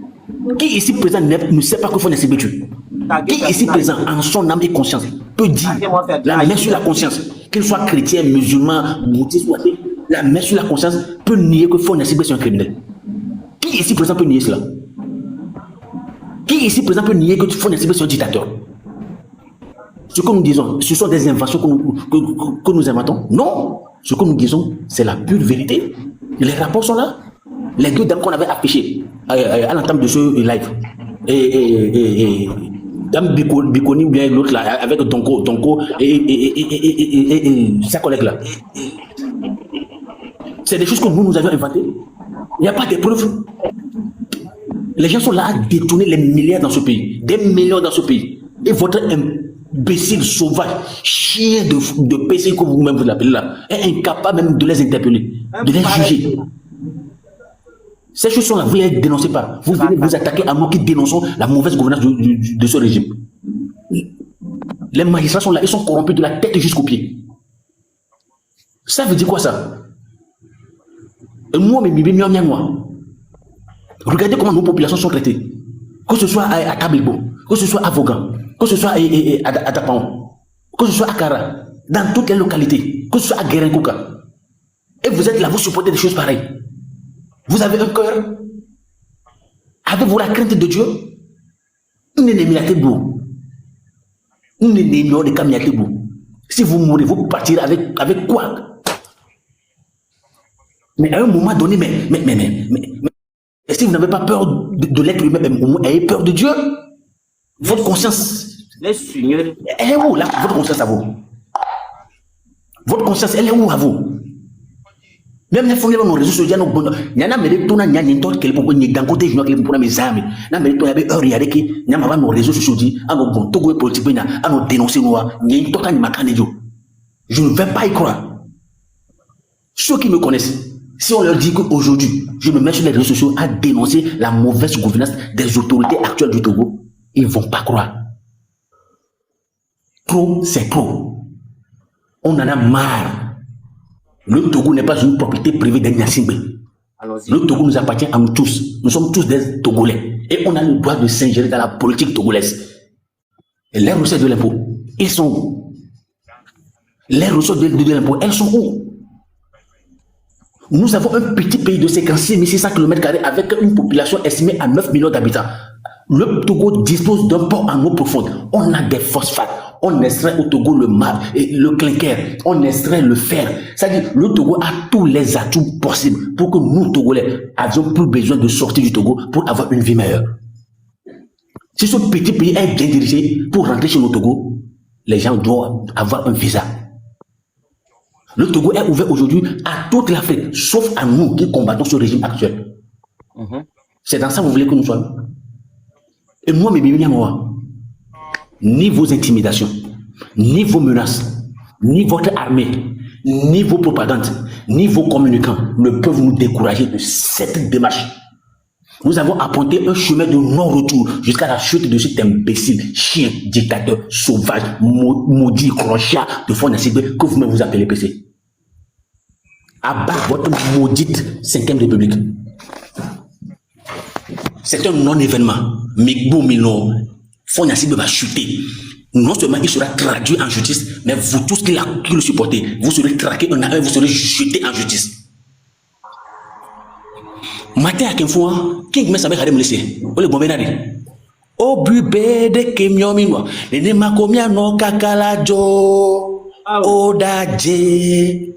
S4: Qui ici présent ne sait pas que Fonia Sigbe tue? Qui ici présent, en son âme et conscience, peut dire, la main sur la conscience, qu'il soit chrétien, musulman, bouddhiste ou athée, la main sur la conscience peut nier que Fonia Sigbe c'est un criminel? Qui ici présent peut nier cela? Qui ici présent peut nier que Fonia Sigbe c'est un dictateur? Ce que nous disons, ce sont des inventions que nous inventons? Non! Ce que nous disons, c'est la pure vérité. Les rapports sont là. Les deux dames qu'on avait affichées à l'entame de ce live. Et Dame Bikoni ou bien l'autre là, avec Donko et sa collègue là. C'est des choses que nous avions inventées. Il n'y a pas de preuves. Les gens sont là à détourner les milliards dans ce pays. Des millions dans ce pays. Et votre imbécile sauvage, chien de PC que vous-même vous l'appelez là, est incapable même de les interpeller, de les juger. Ces choses sont là, vous ne les dénoncez pas. Vous venez vous attaquer à nous qui dénonçons la mauvaise gouvernance de ce régime. Les magistrats sont là, ils sont corrompus de la tête jusqu'aux pieds. Ça veut dire quoi ça? Moi, regardez comment nos populations sont traitées. Que ce soit à Tabilbo, que ce soit à Vogan, que ce soit à Dapan, que ce soit à Kara, dans toutes les localités, que ce soit à Guérenkouka. Et vous êtes là, vous supportez des choses pareilles. Vous avez un cœur. Avez-vous la crainte de Dieu? Si vous mourrez, vous partirez avec quoi? Mais à un moment donné, mais si vous n'avez pas peur de l'être humain, ayez peur de Dieu. Votre conscience, elle est où là? Votre conscience à vous? Votre conscience, elle est où à vous? Même les fonds de réseaux sociaux, il y en a des gens qui ont des côté, je ne mes amis. Il y a des gens qui ont des réseaux sociaux, dénoncer. Je ne vais pas y croire. Ceux qui me connaissent, si on leur dit qu'aujourd'hui, je me mets sur les réseaux sociaux à dénoncer la mauvaise gouvernance des autorités actuelles du Togo, ils ne vont pas croire. Trop, c'est trop. On en a marre. Le Togo n'est pas une propriété privée des Nyasingbe. Le Togo nous appartient à nous tous. Nous sommes tous des Togolais. Et on a le droit de s'ingérer dans la politique togolaise. Et les recettes de l'impôt, ils sont où? Les recettes de l'impôt, elles sont où? Nous avons un petit pays de 56 600 km² avec une population estimée à 9 millions d'habitants. Le Togo dispose d'un port en eau profonde. On a des phosphates. On extrait au Togo le marbre, le clinker, on extrait le fer. C'est-à-dire, le Togo a tous les atouts possibles pour que nous, Togolais, avions plus besoin de sortir du Togo pour avoir une vie meilleure. Si ce petit pays est bien dirigé pour rentrer chez le Togo, les gens doivent avoir un visa. Le Togo est ouvert aujourd'hui à toute l'Afrique, sauf à nous qui combattons ce régime actuel. C'est dans ça que vous voulez que nous soyons. Et moi, ni vos intimidations, ni vos menaces, ni votre armée, ni vos propagandes, ni vos communicants ne peuvent nous décourager de cette démarche. Nous avons apporté un chemin de non-retour jusqu'à la chute de cet imbécile, chien, dictateur, sauvage, maudit, crochat de Fonassigbe que vous-même vous appelez PC. Abattre votre maudite 5e République. C'est un non-événement. Migbo Mino, Fonassigbe va chuter. Non seulement il sera traduit en justice, mais vous tous qui le supportez, vous serez traqués un à un, vous serez jetés en justice. Matin à Kenfouan, King Messa Bekade me laisser. Ole Bombenari. O bube de Kemyominwa. Nene makomia no kakalajo. Odaje.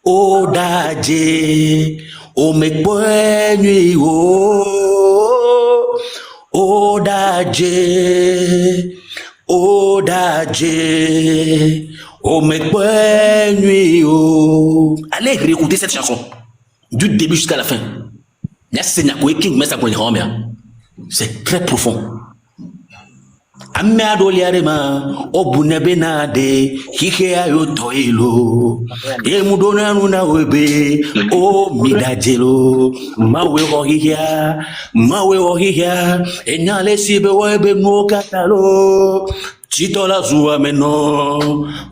S4: Odaje. O mekwenyi o. Odaje. Odaje. O mekwenyi o. Allez réécouter cette chanson. Du début jusqu'à la fin. C'est très profond. Ameadoliarema, Obunebenade, Hikea Toilo, Emudona Nuna Webe, O Midajelo, Mawe Ohia, Enyale Sibe Webe no Katalo. Chitola zuwa meno,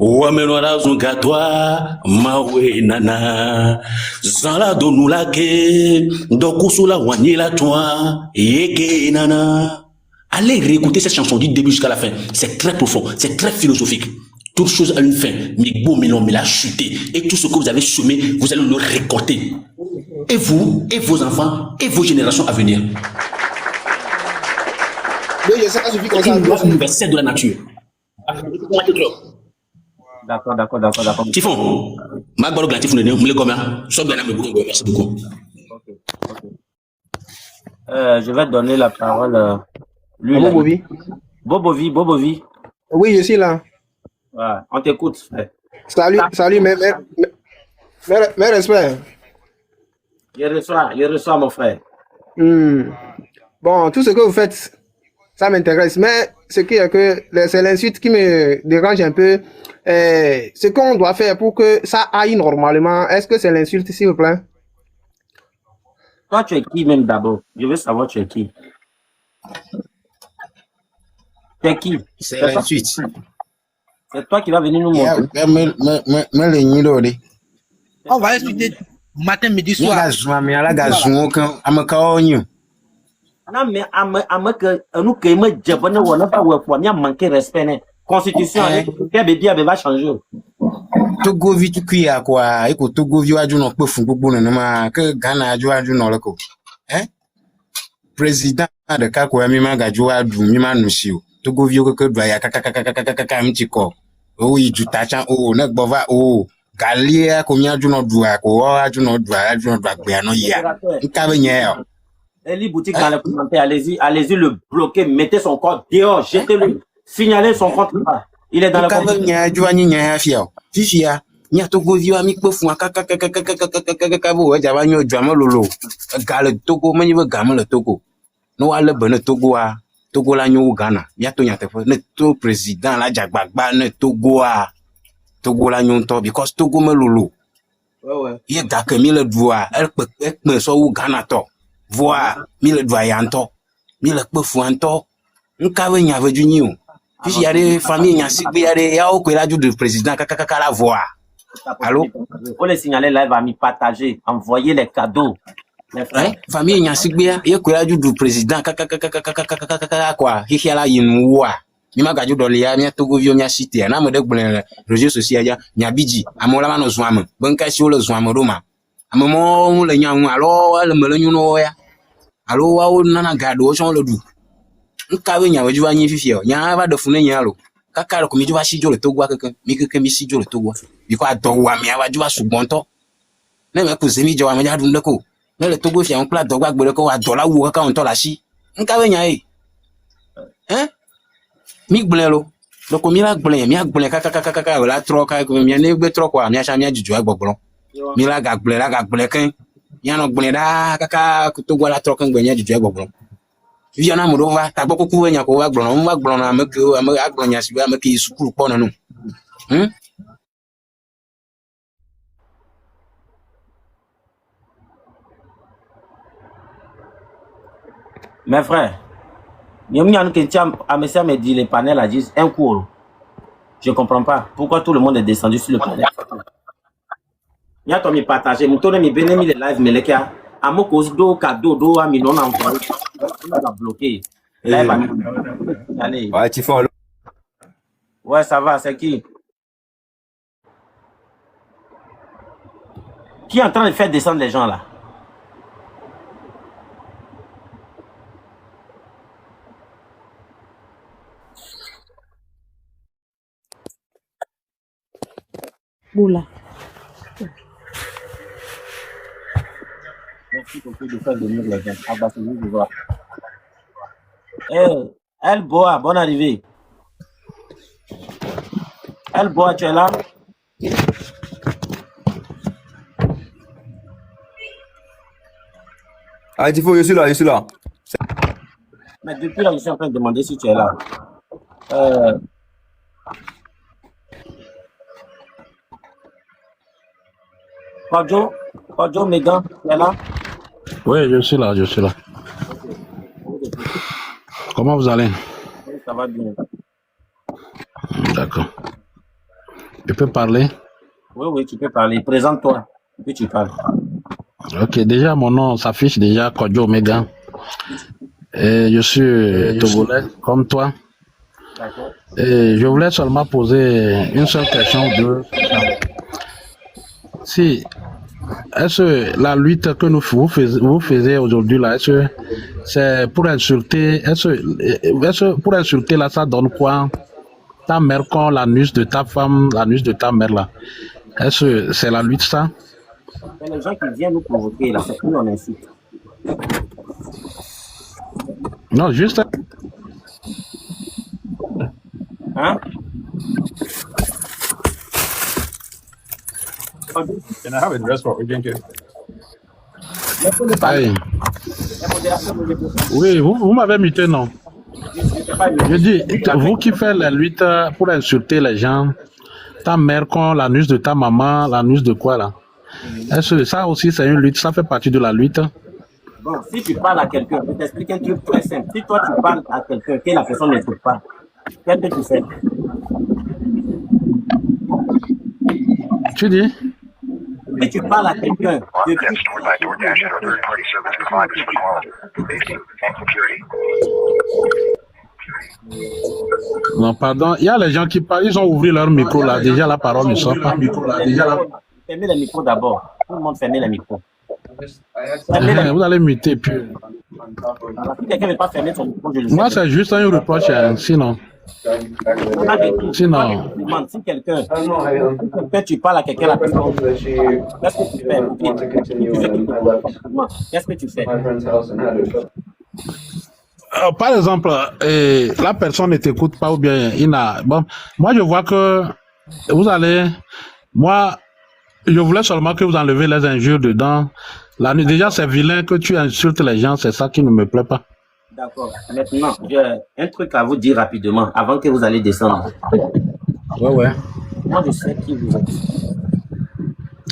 S4: wameno la zungatwa, mawe nana. Zala donulake, dokusula wanila toi, yeke nana. Allez réécouter cette chanson du début jusqu'à la fin. C'est très profond, c'est très philosophique. Toute chose a une fin. Migbo Milon me l'a chuté. Et tout ce que vous avez semé, vous allez le récolter. Et vous, et vos enfants, et vos générations à venir. Une loi universelle de la nature.
S1: D'accord.
S4: Typhon. Magbaro Glatif ne me gomme. So bien merci beaucoup.
S1: Je vais donner la parole. Lui,
S6: Bobo Bobi.
S1: Bobovi.
S6: Oui, je suis là.
S1: Ouais, on t'écoute, frère.
S6: Salut, mes respects.
S1: Je reçois, mon frère.
S6: Bon, tout ce que vous faites, ça m'intéresse. Mais ce qui est que c'est l'insulte qui me dérange un peu. Ce qu'on doit faire pour que ça aille normalement, est-ce que c'est l'insulte, s'il vous plaît?
S1: Toi, tu es qui même d'abord? Je veux savoir tu es qui. Tu es qui?
S7: C'est l'insulte.
S1: C'est toi qui vas venir nous montrer.
S7: On va insulter matin, midi, soir.
S1: Non, mais nous qui me japonais, on n'a pas manqué respect. Constitution, bébé va changer.
S7: Togo vi tu kuya kwa iko Togo vi waju no pe fun gbogbo na ma ke Ghana aju waju no le ko president de ka ko mi ma gaju waju mi ma nu si o Togo vi o ke do ya kaka mi ti ko o yi ju ta chan o na gbova o galia ko mi aju no du ko aju no du gbe ano ya nka be yen o
S1: Eli boutique dans les commentaires, allez-y le bloquer, mettez son code dehors, jetez-le, signalez son compte là. Il est dans le compte.
S7: Fifia, nya Togo vi wa mi pe fun kaka bo ja ba nyo jwa lolo gal Togo me ni gam le Togo no wa le ben Togo a Togo la nyo Ghana ya to nya te fo ne to president la jagbagba ne Togo a Togo la nyo to because Togo me lolo ouais ye ga ke mi le dua el pe so wu Ghana to voa mi le dua ya nto mi le pe fu nto nka we nya ve ju ni o puis il y a des familles, il y a des du président, la voix. Allô?
S1: Faut les signaler là, il va m'y partager, envoyer les cadeaux. Les frères.
S7: Famille, il y a du président, quoi. Il y a là, il y a Mima gaju dolia mia Togo vio mia cité na me de gblin réseaux sociaux ya nya biji amola ma no zwam banka si o le zwam roma amemo le nya hu alo le me le nyu no ya alo wa o nana gado o chon le du nka we nya we juva nyi fifia nya ba de fune nya lo kaka ko mi juva si jo le Togo kankan mi keke mi si jo le Togo bi ko ado wa mi aba juva sugbon to na me ko se mi jo wa me ja dun de ko na le Togo fia on pla do gba gbe ko wa do la wo kaka on to la si nka we nya mi gblin lo donc mi la gblin kaka la tro ka mi ne gbe tro kwa mi acha mi ajuju agbogbon mi la ga gblin kan mi no gblin da kaka to gwa la tro kan gbe mi ajuju agbogbon vi ana mo do va ta gbo kuku we nya ko wa gblon na me ke agbon nya si ba me ke sukuru po na no
S1: Mes frères, me dit les panels à 10, un cours. Je ne comprends pas pourquoi tout le monde est descendu sur le panel. Il y a ton partagé, mon tourne mi béné mi les live mais les cas à mon cause do cadeau do à mi non envoyé. On va bloquer. Allez.
S8: Ouais, tu fais un...
S1: Ouais, ça va, c'est qui? Qui est en train de faire descendre les gens là?
S9: Boula.
S1: Merci beaucoup de faire venir les gens. Abassez-vous de voir. Eh, El Boa, bonne arrivée. El Boa, tu es là?
S8: Ah, Tifo, je suis là.
S1: Mais depuis là, je suis en train de demander si tu es là. Kodjo, Megan, tu es là?
S10: Oui, je suis là. Comment vous allez?
S1: Oui, ça va bien.
S10: D'accord. Tu peux parler?
S1: Oui, tu peux parler. Présente-toi, puis tu parles.
S10: Ok, déjà mon nom s'affiche déjà, Kodjo Megan. Et je suis togolais comme toi.
S1: D'accord.
S10: Et je voulais seulement poser une seule question de... Si, est-ce que la lutte que vous faisiez aujourd'hui là, est-ce que c'est pour insulter, est-ce que pour insulter là, ça donne quoi? Ta mère quand l'anus de ta femme, l'anus de ta mère là. Est-ce que c'est la lutte, ça?
S1: C'est les gens qui viennent nous provoquer, là, c'est plus on insulte.
S10: Non, juste...
S1: Hein?
S11: Can I have a dress for Thank you.
S10: Aïe. Oui, vous m'avez muté, non? Je dis, vous qui faites la lutte pour insulter les gens, ta mère con, l'anus de ta maman, l'anus de quoi, là? Est-ce que ça aussi, c'est une lutte? Ça fait partie de la lutte?
S1: Bon, si tu parles à quelqu'un, je t'explique un truc très simple. Si toi, tu parles à quelqu'un que la personne n'écoute pas, qu'est-ce que tu fais?
S10: Tu dis?
S1: Si tu parles à quelqu'un,
S10: Non, pardon. Il y a les gens qui parlent, ils ont ouvert leur micro là. Déjà, la parole ne sort pas.
S1: Fermez les micros d'abord. Tout le monde fermez les micros.
S10: Vous allez muter. Puis...
S1: Si quelqu'un ne veut pas fermer son micro, je le sais.
S10: Moi, c'est juste un reproche, sinon. Sinon.
S1: Si quelqu'un, tu parles à quelqu'un, la personne, qu'est-ce que tu fais? Qu'est-ce que tu fais?
S10: Par exemple, la personne ne t'écoute pas ou bien il n'a. Bon, moi je vois que vous allez. Moi, je voulais seulement que vous enlevez les injures dedans. Déjà, c'est vilain que tu insultes les gens, c'est ça qui ne me plaît pas.
S1: D'accord. Maintenant, j'ai un truc à vous dire rapidement avant que vous allez descendre.
S10: Ouais.
S1: Moi, je sais qui vous êtes.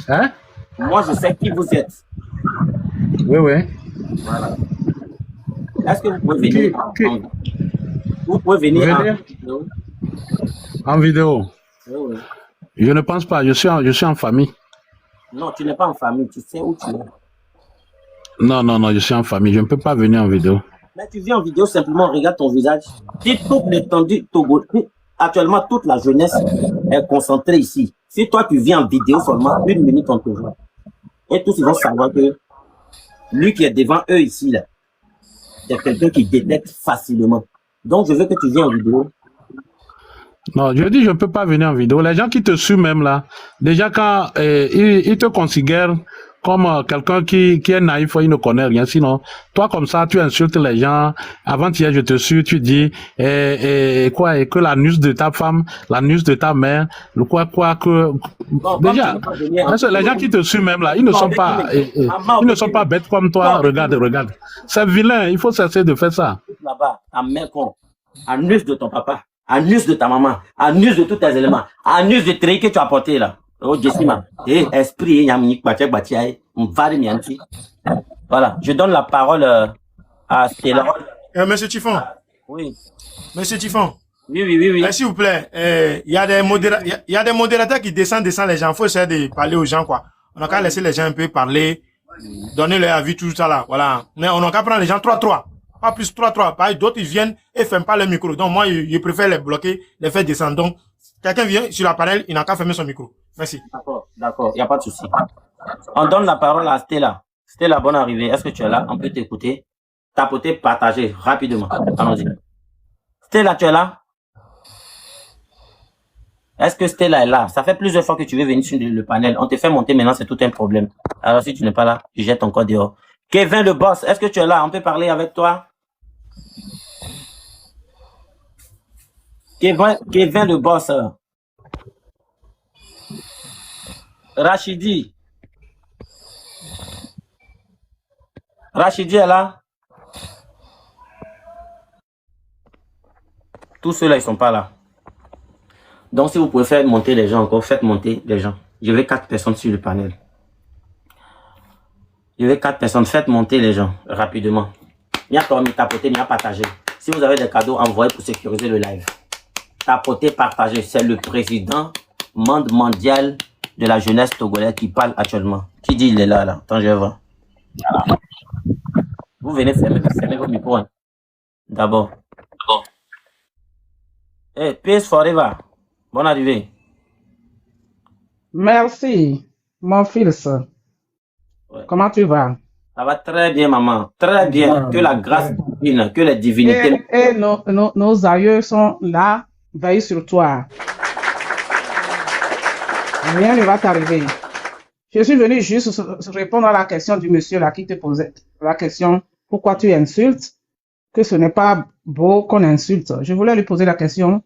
S10: Hein?
S1: Moi, je sais qui vous êtes.
S10: Oui.
S1: Voilà. Est-ce que vous pouvez venir Vous pouvez venir
S10: en vidéo?
S1: Oui.
S10: Je ne pense pas, je suis en famille.
S1: Non, tu n'es pas en famille, tu sais où tu es.
S10: Non, je suis en famille, je ne peux pas venir en vidéo.
S1: Mais tu viens en vidéo, simplement regarde ton visage. Si toute l'étendue Togo, actuellement toute la jeunesse est concentrée ici. Si toi tu viens en vidéo seulement 1 minute on te voit. Et tous ils vont savoir que lui qui est devant eux ici, là, c'est quelqu'un qui détecte facilement. Donc je veux que tu viennes en vidéo.
S10: Non, je dis je ne peux pas venir en vidéo. Les gens qui te suivent même là, déjà quand ils te considèrent comme quelqu'un qui est naïf, il ne connaît rien. Sinon, toi comme ça, tu insultes les gens. Avant-hier, je te suis, tu dis que l'anus de ta femme, l'anus de ta mère,
S1: Non,
S10: déjà, les gens qui te suivent même là, ils ne sont pas bêtes comme toi. Regarde. C'est vilain, il faut cesser de faire ça.
S1: Là-bas, ta mère con, anus de ton papa, anus de ta maman, anus de tous tes éléments, anus de tri que tu as porté là. Oh, Jessima, esprit, voilà, je donne la parole à Stella.
S11: Monsieur Chiffon.
S1: Oui.
S11: Monsieur Chiffon.
S1: Oui.
S11: S'il vous plaît, il y a des modérateurs qui descendent les gens. Il faut essayer de parler aux gens, quoi. On n'a qu'à laisser les gens un peu parler, donner leur avis, tout ça là, voilà. Mais on n'a qu'à prendre les gens 3-3. Pas plus 3-3. Pareil, d'autres, ils viennent et ne ferment pas le micro. Donc, moi, je préfère les bloquer, les faire descendre. Donc, quelqu'un vient sur l'appareil, il n'a qu'à fermer son micro. Merci.
S1: D'accord, il n'y a pas de souci. On donne la parole à Stella. Stella, bonne arrivée. Est-ce que tu es là? On peut t'écouter. Tapoter, partager rapidement. Allons-y. Stella, tu es là? Est-ce que Stella est là? Ça fait plusieurs fois que tu veux venir sur le panel. On te fait monter maintenant, c'est tout un problème. Alors, si tu n'es pas là, je jette ton code dehors. Kevin le boss, est-ce que tu es là? On peut parler avec toi? Kevin le boss. Rachidi est là? Tous ceux-là, ils sont pas là. Donc, si vous pouvez faire monter les gens encore, faites monter les gens. Je veux 4 personnes sur le panel. Faites monter les gens rapidement. Viens tapoter, viens partager. Si vous avez des cadeaux, envoyez pour sécuriser le live. Tapoter, partager. C'est le président mondial de la jeunesse togolaise qui parle actuellement. Qui dit il est là? Attends, je vais voir. Vous venez fermer vos micros. Hein. D'abord. Peace forever. Bonne arrivée.
S12: Merci, mon fils. Ouais. Comment tu vas?
S1: Ça va très bien, maman. Très bien. Que la grâce divine, que les divinités...
S12: Et nos aïeux sont là, veillent sur toi. Rien ne va t'arriver. Je suis venu juste répondre à la question du monsieur là qui te posait la question pourquoi tu insultes, que ce n'est pas beau qu'on insulte. Je voulais lui poser la question.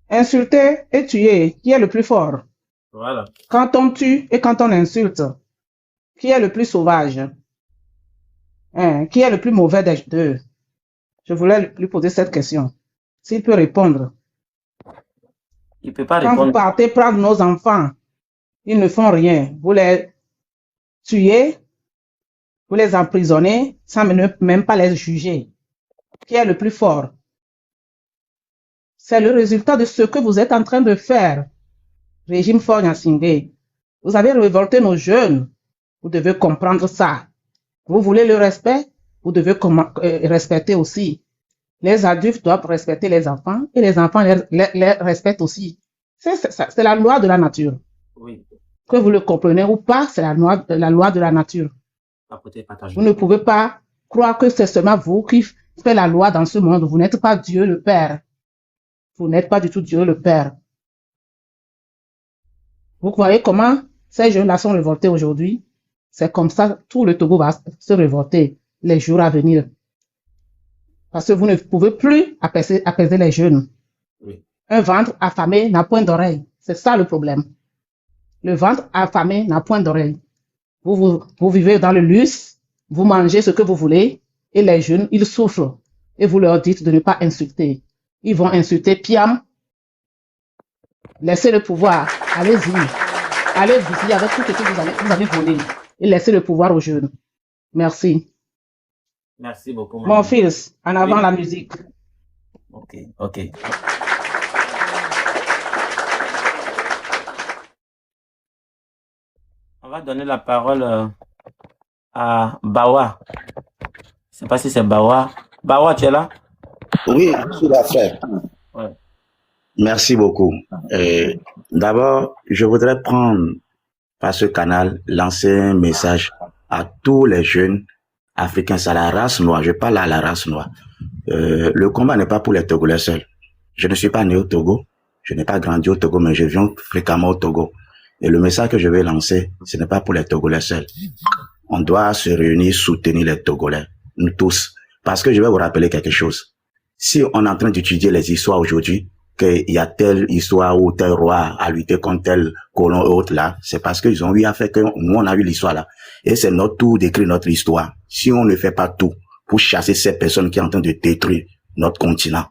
S12: Insulter et tuer, qui est le plus fort?
S1: Voilà.
S12: Quand on tue et quand on insulte, qui est le plus sauvage? Qui est le plus mauvais des deux? Je voulais lui poser cette question. S'il peut répondre.
S1: Il peut pas
S12: Quand vous
S1: répondre.
S12: partez prendre nos enfants, ils ne font rien. Vous les tuez, vous les emprisonnez sans même pas les juger. Qui est le plus fort? C'est le résultat de ce que vous êtes en train de faire. Régime fort Gnassingbé. Vous avez révolté nos jeunes. Vous devez comprendre ça. Vous voulez le respect? Vous devez respecter aussi. Les adultes doivent respecter les enfants et les enfants les respectent aussi. C'est la loi de la nature.
S1: Oui.
S12: Que vous le comprenez ou pas, c'est la loi de la nature. Vous ne pouvez pas croire que c'est seulement vous qui faites la loi dans ce monde. Vous n'êtes pas Dieu le Père. Vous n'êtes pas du tout Dieu le Père. Vous voyez comment ces jeunes-là sont révoltés aujourd'hui? C'est comme ça, tout le Togo va se révolter les jours à venir. Parce que vous ne pouvez plus apaiser les jeunes.
S1: Oui.
S12: Un ventre affamé n'a point d'oreille. C'est ça le problème. Le ventre affamé n'a point d'oreille. Vous vivez dans le luxe, vous mangez ce que vous voulez, et les jeunes, ils souffrent. Et vous leur dites de ne pas insulter. Ils vont insulter Piam. Laissez le pouvoir. Allez-y. Allez-y avec tout ce que vous avez volé. Et laissez le pouvoir aux jeunes. Merci.
S1: Merci beaucoup.
S12: Mon fils, en avant
S1: Oui.
S12: la musique.
S1: Ok, ok. On va donner la parole à Bawa. Je sais pas si c'est Bawa. Bawa, tu es là?
S13: Oui, je suis là, frère.
S1: Ouais.
S13: Merci beaucoup. D'abord, je voudrais prendre par ce canal, lancer un message à tous les jeunes africains, c'est la race noire. Je parle à la race noire. Le combat n'est pas pour les Togolais seuls. Je ne suis pas né au Togo. Je n'ai pas grandi au Togo, mais je viens fréquemment au Togo. Et le message que je vais lancer, ce n'est pas pour les Togolais seuls. On doit se réunir, soutenir les Togolais, nous tous. Parce que je vais vous rappeler quelque chose. Si on est en train d'étudier les histoires aujourd'hui, qu'il y a telle histoire ou tel roi a lutté contre tel colon et autres là, c'est parce qu'ils ont eu à faire que nous on a eu l'histoire là. Et c'est notre tour d'écrire notre histoire. Si on ne fait pas tout pour chasser ces personnes qui sont en train de détruire notre continent,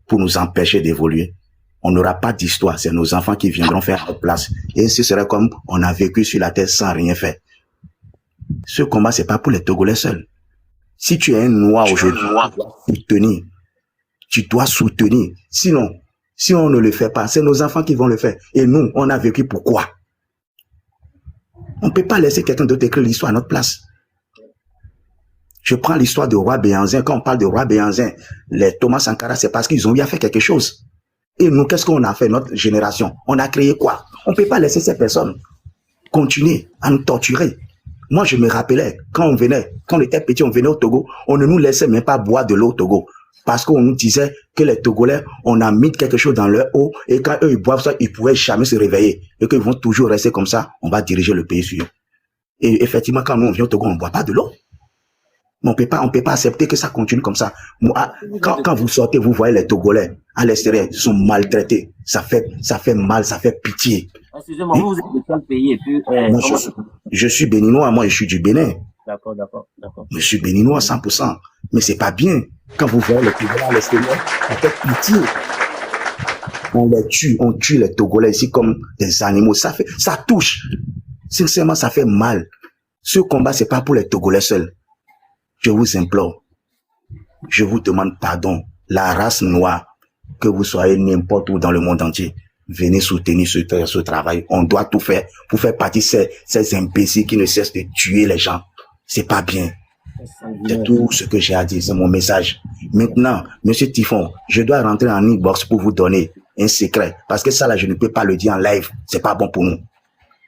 S13: pour nous empêcher d'évoluer, on n'aura pas d'histoire. C'est nos enfants qui viendront faire notre place. Et ce serait comme on a vécu sur la terre sans rien faire. Ce combat, c'est pas pour les Togolais seuls. Si tu es un noir aujourd'hui, tu dois soutenir. Sinon, si on ne le fait pas, c'est nos enfants qui vont le faire. Et nous, on a vécu pourquoi? On ne peut pas laisser quelqu'un d'autre écrire l'histoire à notre place. Je prends l'histoire de roi Béhanzin. Quand on parle de roi Béhanzin, les Thomas Sankara, c'est parce qu'ils ont eu à faire quelque chose. Et nous, qu'est-ce qu'on a fait, notre génération? On a créé quoi? On ne peut pas laisser ces personnes continuer à nous torturer. Moi, je me rappelais, quand on était petit, on venait au Togo, on ne nous laissait même pas boire de l'eau au Togo. Parce qu'on nous disait que les Togolais, on a mis quelque chose dans leur eau, et quand eux, ils boivent ça, ils pourraient jamais se réveiller. Et qu'ils vont toujours rester comme ça, on va diriger le pays sur eux. Et effectivement, quand nous, on vient au Togo, on ne boit pas de l'eau. Mais on peut pas accepter que ça continue comme ça. Moi, quand vous sortez, vous voyez les Togolais à l'extérieur, ils sont maltraités. Ça fait mal, ça fait pitié.
S1: Excusez-moi, vous êtes de quel pays et puis,
S13: Moi, je suis béninois, moi, je suis du Bénin.
S1: D'accord.
S13: Je suis béninois 100%. Mais c'est pas bien. Quand vous voyez les Togolais à l'extérieur, ça fait pitié. On tue les Togolais ici comme des animaux. Ça touche. Sincèrement, ça fait mal. Ce combat, c'est pas pour les Togolais seuls. Je vous implore. Je vous demande pardon. La race noire, que vous soyez n'importe où dans le monde entier, venez soutenir ce travail. On doit tout faire pour faire partie de ces imbéciles qui ne cessent de tuer les gens. C'est pas bien. C'est tout ce que j'ai à dire, c'est mon message. Maintenant, Monsieur Typhon, je dois rentrer en inbox pour vous donner un secret. Parce que ça là, je ne peux pas le dire en live. C'est pas bon pour nous.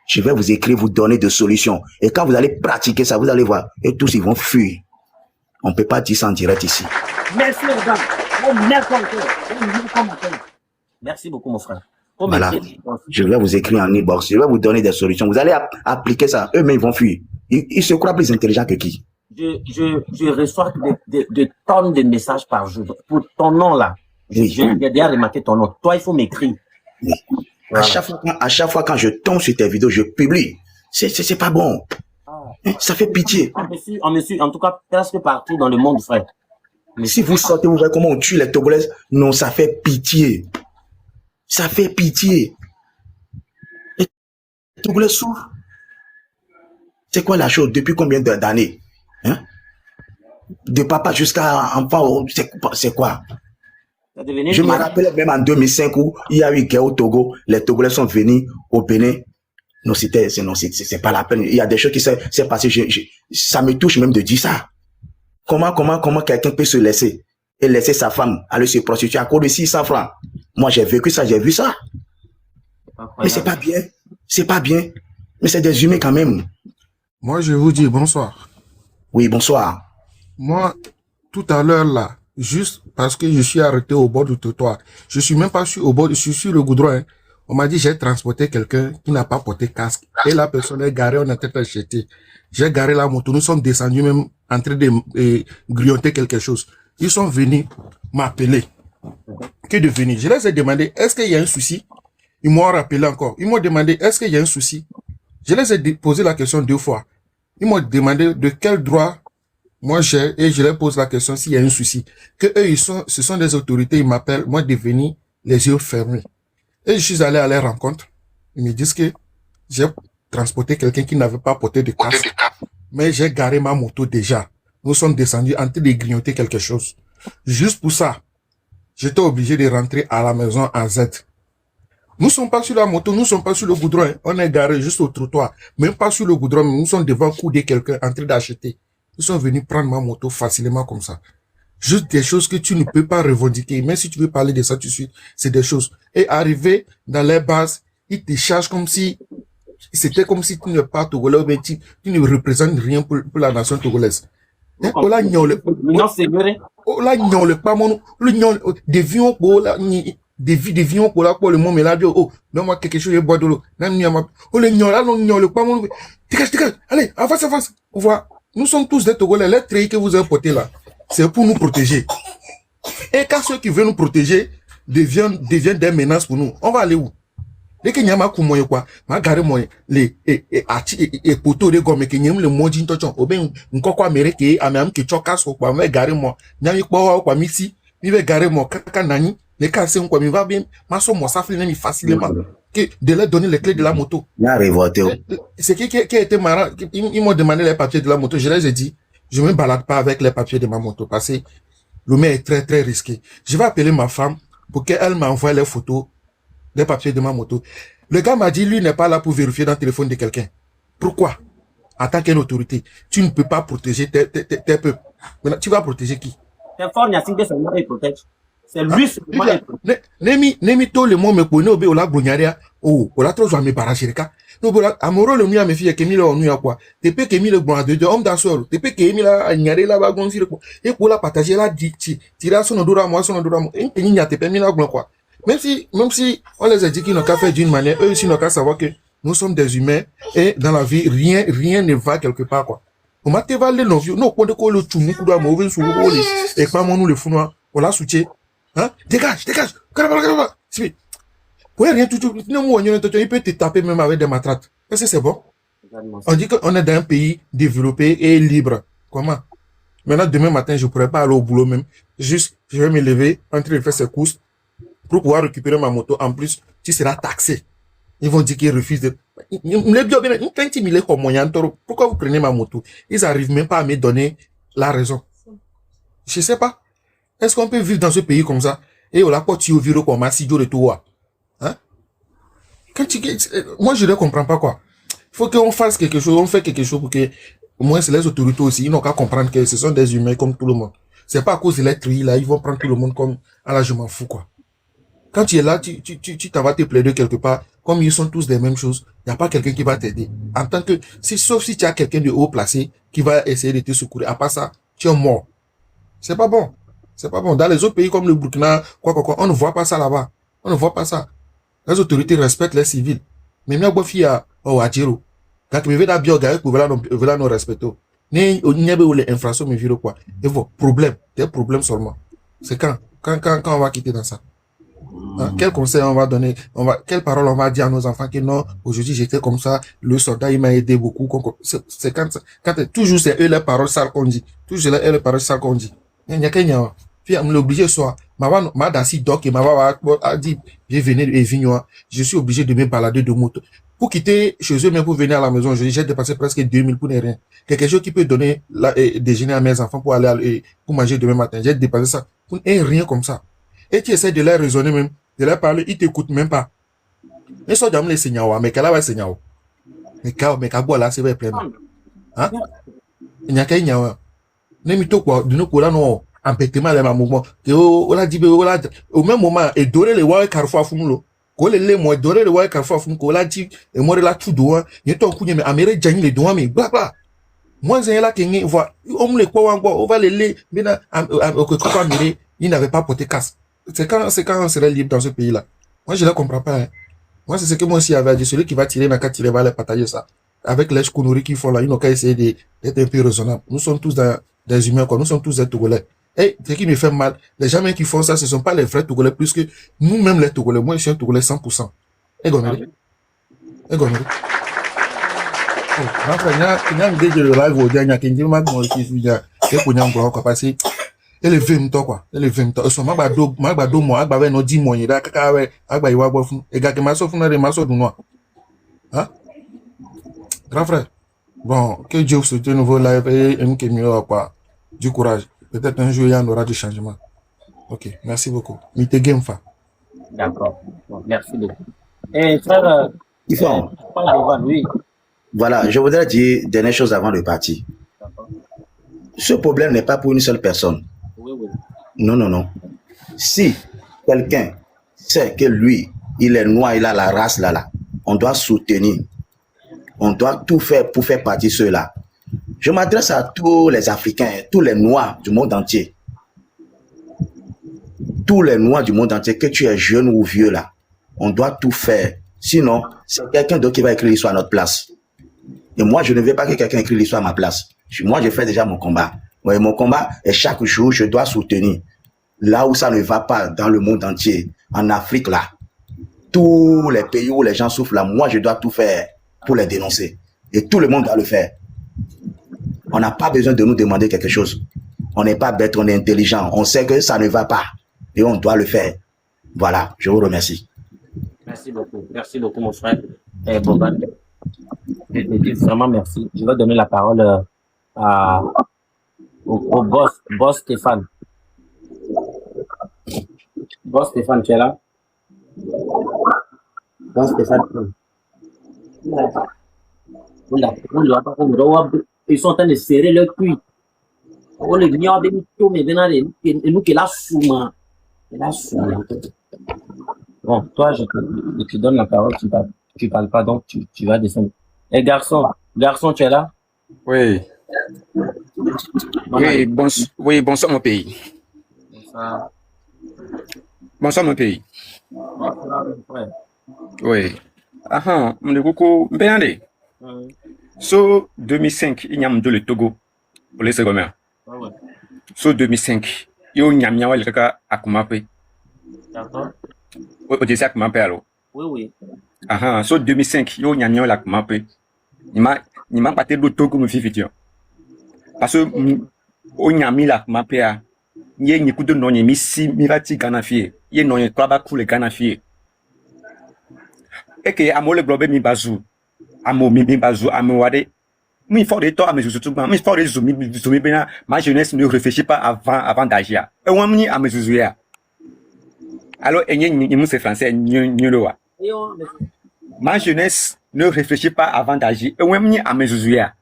S13: Je vais vous écrire, vous donner des solutions. Et quand vous allez pratiquer ça, vous allez voir. Et tous, ils vont fuir. On ne peut pas dire ça en direct ici.
S1: Merci, Merci beaucoup, mon frère. Faut
S13: Voilà.
S1: m'écrire.
S13: Je vais vous écrire en e-box. Je vais vous donner des solutions. Vous allez appliquer ça. Eux-mêmes, ils vont fuir. Ils se croient plus intelligents que qui?
S1: Je reçois des tonnes de messages par jour. Pour ton nom là,
S13: Oui.
S1: j'ai déjà remarqué ton nom. Toi, il faut m'écrire.
S13: Oui.
S1: Voilà.
S13: À chaque fois quand je tombe sur tes vidéos, je publie. C'est pas bon. Ça fait pitié.
S1: On me suit, en tout cas, presque partout dans le monde, frère.
S13: Mais si vous sortez, vous voyez comment on tue les Togolais. Non, ça fait pitié. Ça fait pitié. Les Togolais souffrent. C'est quoi la chose? Depuis combien d'années? Hein? De papa jusqu'à enfant, c'est quoi? Je me rappelle même en 2005 où il y a eu guerre au Togo. Les Togolais sont venus au Bénin. Non, c'est pas la peine. Il y a des choses qui s'est passé. Ça me touche même de dire ça. Comment quelqu'un peut se laisser et laisser sa femme aller se prostituer à cause de 600 francs? Moi, j'ai vécu ça, j'ai vu ça. Mais c'est pas bien. C'est pas bien. Mais c'est des humains quand même.
S14: Moi, je vous dis bonsoir.
S13: Oui, bonsoir.
S14: Moi, tout à l'heure là, juste parce que je suis arrêté au bord du trottoir, je suis même pas au bord, je suis sur le goudron. Hein. On m'a dit j'ai transporté quelqu'un qui n'a pas porté casque. Et la personne est garée, on était acheté. J'ai garé la moto, nous sommes descendus même en train de grignoter quelque chose. Ils sont venus m'appeler. Que de venir? Je les ai demandé, est-ce qu'il y a un souci? Ils m'ont rappelé encore. Ils m'ont demandé, est-ce qu'il y a un souci? Je les ai posé la question 2 fois. Ils m'ont demandé de quel droit moi j'ai, et je leur pose la question s'il y a un souci. Que eux, ce sont des autorités, ils m'appellent, moi de venir les yeux fermés. Et je suis allé à leur rencontre. Ils me disent que j'ai transporté quelqu'un qui n'avait pas porté de casque. Mais j'ai garé ma moto déjà. Nous sommes descendus en train de grignoter quelque chose. Juste pour ça, j'étais obligé de rentrer à la maison en Z. Nous sommes pas sur la moto, nous sommes pas sur le goudron. Hein. On est garé juste au trottoir. Même pas sur le goudron, mais nous sommes devant couder quelqu'un en train d'acheter. Ils sont venus prendre ma moto facilement comme ça. Juste des choses que tu ne peux pas revendiquer. Même si tu veux parler de ça tout de suite, c'est des choses. Et arriver dans les bases, ils te chargent comme si, c'était comme si tu n'es pas togolais, ou bien tu ne représentes rien pour la nation togolaise. Hein? Ola nyole. Ola nyole pas mon, le nyole, devions pour la, devions pour la, pour le moment, mais là, oh, donne-moi quelque chose, je bois de l'eau. Oh, le nyole pas mon, dégage, allez, avance. On voit. Nous sommes tous des Togolais. Les treillis que vous avez portés là, c'est pour nous protéger. Et quand ceux qui veulent nous protéger deviennent des menaces pour nous, on va aller où? Dès que nyama kumoye quoi, ma gare moye les et poteau de gomme que nyem le moji ntochon oben nkoko amerike amam ke chokas quoi me gare mo nyami kwa kwa misi mi be gare mo kaka nani les cas c'est quoi mi va bien ma so mo safle mi facilement que de leur donner les clés de la moto. C'est qui a été marrant. Ils m'ont demandé les papiers de la moto. Je les ai dit, je me balade pas avec les papiers de ma moto parce que le mec est très, très risqué. Je vais appeler ma femme pour qu'elle m'envoie les photos, les papiers de ma moto. Le gars m'a dit, lui n'est pas là pour vérifier dans le téléphone de quelqu'un. Pourquoi? En tant qu'autorité, tu ne peux pas protéger tes peuples. Maintenant, tu vas protéger qui?
S1: C'est fort, Nyassingbe, c'est moi qui protège. C'est lui, c'est moi qui protège.
S14: Nemi to le monde me connaît au la grognaria. Oh, on l'a trop jamais barragé, no bola amoro le nuya me fie kemi le onu ya kwa tepe kemi le bon de homme d'asor tepe kemi la nyare la ba gon sire ko e ko la partager la di tira son odora mo en peni nya tepe mi la gon quoi même si on les a dit qu'ils n'ont qu'à faire d'une manière eux aussi n'ont qu'à savoir que nous sommes des humains et dans la vie rien ne va quelque part quoi on m'a te valé non vieux non ko de ko le tumu ku do mo ven su ko le et pas mon nous le founoir on l'a soutien hein dégage caraba si pour rien tout il peut te taper même avec des matraques. Est-ce que c'est bon? On dit qu'on est dans un pays développé et libre. Comment? Maintenant, demain matin, je pourrais pas aller au boulot même. Juste, je vais me lever, entrer faire ses courses pour pouvoir récupérer ma moto. En plus, tu seras taxé. Ils vont dire qu'ils refusent de... Pourquoi vous prenez ma moto? Ils arrivent même pas à me donner la raison. Je sais pas. Est-ce qu'on peut vivre dans ce pays comme ça? Et on l'a pas tué au bureau comme un de tout. Hein? Moi, je ne comprends pas quoi. Il faut qu'on fasse quelque chose, on fait quelque chose pour que, au moins, c'est les autorités aussi, ils n'ont qu'à comprendre que ce sont des humains comme tout le monde. C'est pas à cause de l'être là, ils vont prendre tout le monde comme, ah là, je m'en fous quoi. Quand tu es là, tu t'en vas te plaider quelque part, comme ils sont tous des mêmes choses, il n'y a pas quelqu'un qui va t'aider. En tant que, sauf si tu as quelqu'un de haut placé qui va essayer de te secourir. À part ça, tu es mort. C'est pas bon. C'est pas bon. Dans les autres pays comme le Burkina, quoi, on ne voit pas ça là-bas. On ne voit pas ça. Les autorités respectent les civils. Mais moi, je suis à Adjiro. Quand je vais à Bioga, je vais nous respecter. Il n'y a pas les infractions, mais quoi. Et voilà, problème. Des problèmes seulement. C'est quand on va quitter dans ça. Hein? Quel conseil on va donner, quelle parole on va dire à nos enfants que non, aujourd'hui j'étais comme ça, le soldat il m'a aidé beaucoup. C'est quand toujours c'est eux les paroles sales qu'on dit. Toujours eux les paroles sales qu'on dit. Il n'y a qu'un y puis on l'obligé soit, ma d'assis doc et ma a dit, bienvenue et vignon, je suis obligé de me balader de moto. Pour quitter chez eux, même pour venir à la maison, j'ai dépensé presque 2000 pour ne rien. Quelque chose qui peut donner déjeuner à mes enfants pour aller pour manger demain matin. J'ai dépensé ça pour rien comme ça. Et tu essaies de leur raisonner même, de leur parler, ils t'écoutent même pas. Mais ça, j'aime les signaux, mais qu'elle a les signaux. Mais qu'à boire là, c'est vrai, plein. Hein? Il n'y a qu'un yawa. N'imito quoi, de nous, là, non, empêtement, les mouvements. Que, au même moment, et dorer les waouh, carrefour, fumulo. Ko le moi dorer le waouh, carrefour, fumulo, ko la dit, et moi, là, tout doigt, y'a ton coup, mais améré, jani, les doigts, mais bla. Moi, j'ai là, qu'il voit, on les quoi, on va les lait, mais là, il n'avait pas porté casse. C'est quand on serait libre dans ce pays-là. Moi, je ne comprends pas. Hein. Moi, c'est ce que moi aussi avait dit. Celui qui va tirer, n'a qu'à tirer, va aller partager ça. Avec les conneries qu'ils font là, ils n'ont qu'à essayer d'être un peu raisonnables. Nous sommes tous des humains, quoi. Nous sommes tous des Togolais. Et ce qui me fait mal, les gens qui font ça, ce ne sont pas les vrais Togolais, plus que nous-mêmes les Togolais. Moi, je suis un Togolais 100%. Et gonnerie. Et gonnerie. Oh, enfin, il y a une idée de live au dernier, qui dit, elle est 20 quoi. Elle est 20 ans. Magbado, moi, agbawe no 10 mois, yeda kakawe, agba iwa bofu. Et gars, maso funa de maso du noir. Hein? Grand frère. Bon, que Dieu vous souhaite un nouveau live et que mieux, quoi. Du courage. Peut-être un jour, il y en aura du changement. Ok, merci beaucoup. Mite Gamefa.
S1: D'accord. Bon, merci beaucoup. Et frère, oui.
S13: Voilà, je voudrais dire dernière chose avant de partir. Ce problème n'est pas pour une seule personne.
S1: Oui.
S13: Non. Si quelqu'un sait que lui, il est noir, il a la race là, on doit soutenir. On doit tout faire pour faire partie de ceux-là. Je m'adresse à tous les Africains, tous les noirs du monde entier. Tous les noirs du monde entier, que tu es jeune ou vieux là, on doit tout faire. Sinon, c'est quelqu'un d'autre qui va écrire l'histoire à notre place. Et moi, je ne veux pas que quelqu'un écrive l'histoire à ma place. Moi, je fais déjà mon combat. Ouais, mon combat, et chaque jour, je dois soutenir. Là où ça ne va pas dans le monde entier, en Afrique, là, tous les pays où les gens souffrent, là, moi, je dois tout faire pour les dénoncer. Et tout le monde doit le faire. On n'a pas besoin de nous demander quelque chose. On n'est pas bête, on est intelligent. On sait que ça ne va pas. Et on doit le faire. Voilà, je vous remercie.
S1: Merci beaucoup, mon frère. Boban. Je te dis vraiment merci. Je vais donner la parole au boss Stéphane. Boss Stéphane, tu es là? Boss Stéphane. Ils sont en train de serrer leur cuit. On les gnions de tout, mais nous qui la souma. Bon, toi, je te donne la parole, tu parles pas, donc tu vas descendre. Et garçon, tu es là?
S7: Oui. Oui, bonsoir mon pays. Bonsoir mon pays. Oui. Mon coucou, Béandé. So 2005, il y a le Togo pour les secondaires. So 2005, il y a un kaka akumape.
S1: D'accord.
S7: Au désir akumape alors.
S1: Oui.
S7: So 2005, il y a un akumape. Il m'a pas été le Togo me fit parce que au y a mis la akumape a. Il y a une écoute de non mi si mi va ti ganafie. Il y a non y klaba coule ganafie. Et que amole globe mi bazou. Amo mi bazou amo wade. Mi faut de toi à mes surtout mi faut de zoom bien ma jeunesse ne réfléchit pas avant d'agir. Et on mi à mes zouzouya. Alors y c'est français nyoloa. Ma jeunesse ne réfléchit pas avant d'agir. Et on mi à mes zouzouya.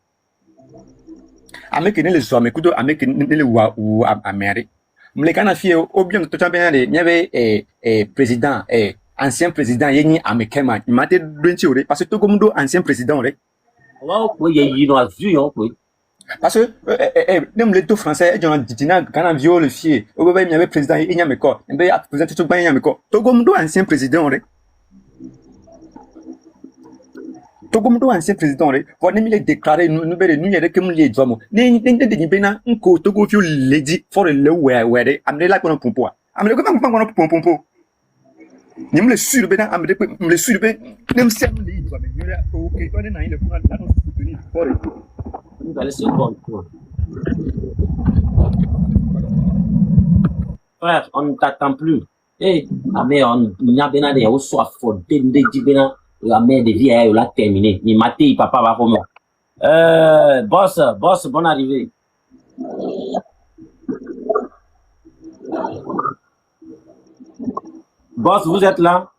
S7: Avec les hommes écoute avec les ou américains. Les Canadiens au bien tout bien il y avait président ancien président yeni américain il m'a dit parce que tout comme ancien président parce que même les deux français ils ont dit quand viol le fier au il y avait président il y a mais quoi il y avait président tout bien il y a mais quoi tout comme ancien président
S8: Togo mdo ancien président re vo ne mi le déclarer nous bere nous yere kem le dzomo ne de bena nko Togo fi lady for le we amre la kono pompo amre ko kono pompo ni me le sur bena amre me le sur be nem sem le dzomo ni le OK on est dans le pour la soutenir for
S1: Vous allez se comprendre. Frère, on ne t'attend plus. Eh, mais on n'y a bien des soif for de la mère de vie elle a terminé. Ni maté papa va comment. Boss, bonne arrivée. Boss, vous êtes là?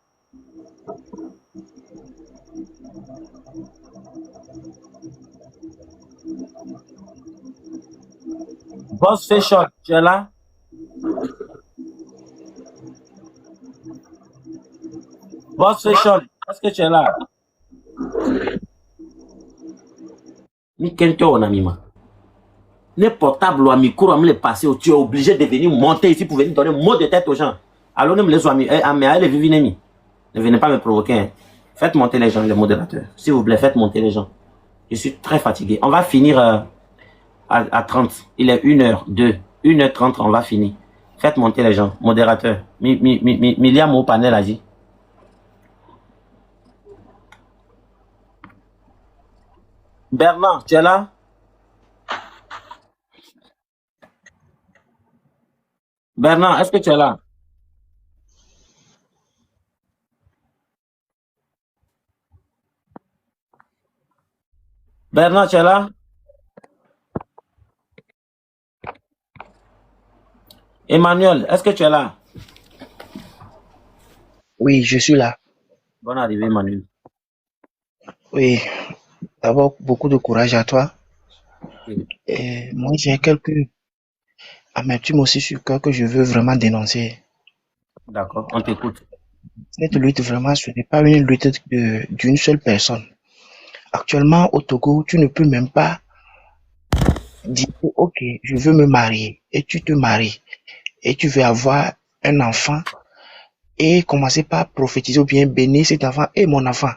S1: Boss Fashion, tu es là? Boss Fashion, est-ce que tu es là? Ni quelqu'un on a mis ma. Les portables ou à micro, on me les passer. Tu es obligé de venir monter ici pour venir donner mot de tête aux gens. Alors ne me les amis, mais allez vivez. Ne venez pas me provoquer. Hein. Faites monter les gens, les modérateurs. S'il vous plaît, faites monter les gens. Je suis très fatigué. On va finir à 30. Il est 1h02. 1h30, on va finir. Faites monter les gens. Modérateur. Miliam au panel a dit. Bernard, tu es là? Bernard, est-ce que tu es là? Bernard, tu es là? Emmanuel, est-ce que tu es là?
S15: Oui, je suis là.
S1: Bonne arrivée, Emmanuel.
S15: Oui, d'abord, beaucoup de courage à toi. Et moi, j'ai quelques amertumes aussi sur le cœur que je veux vraiment dénoncer.
S1: D'accord, on t'écoute.
S15: Cette lutte, vraiment, ce n'est pas une lutte d'une seule personne. Actuellement, au Togo, tu ne peux même pas dire, OK, je veux me marier. Et tu te maries. Et tu veux avoir un enfant. Et commencer par prophétiser ou bien bénir cet enfant. Et mon enfant,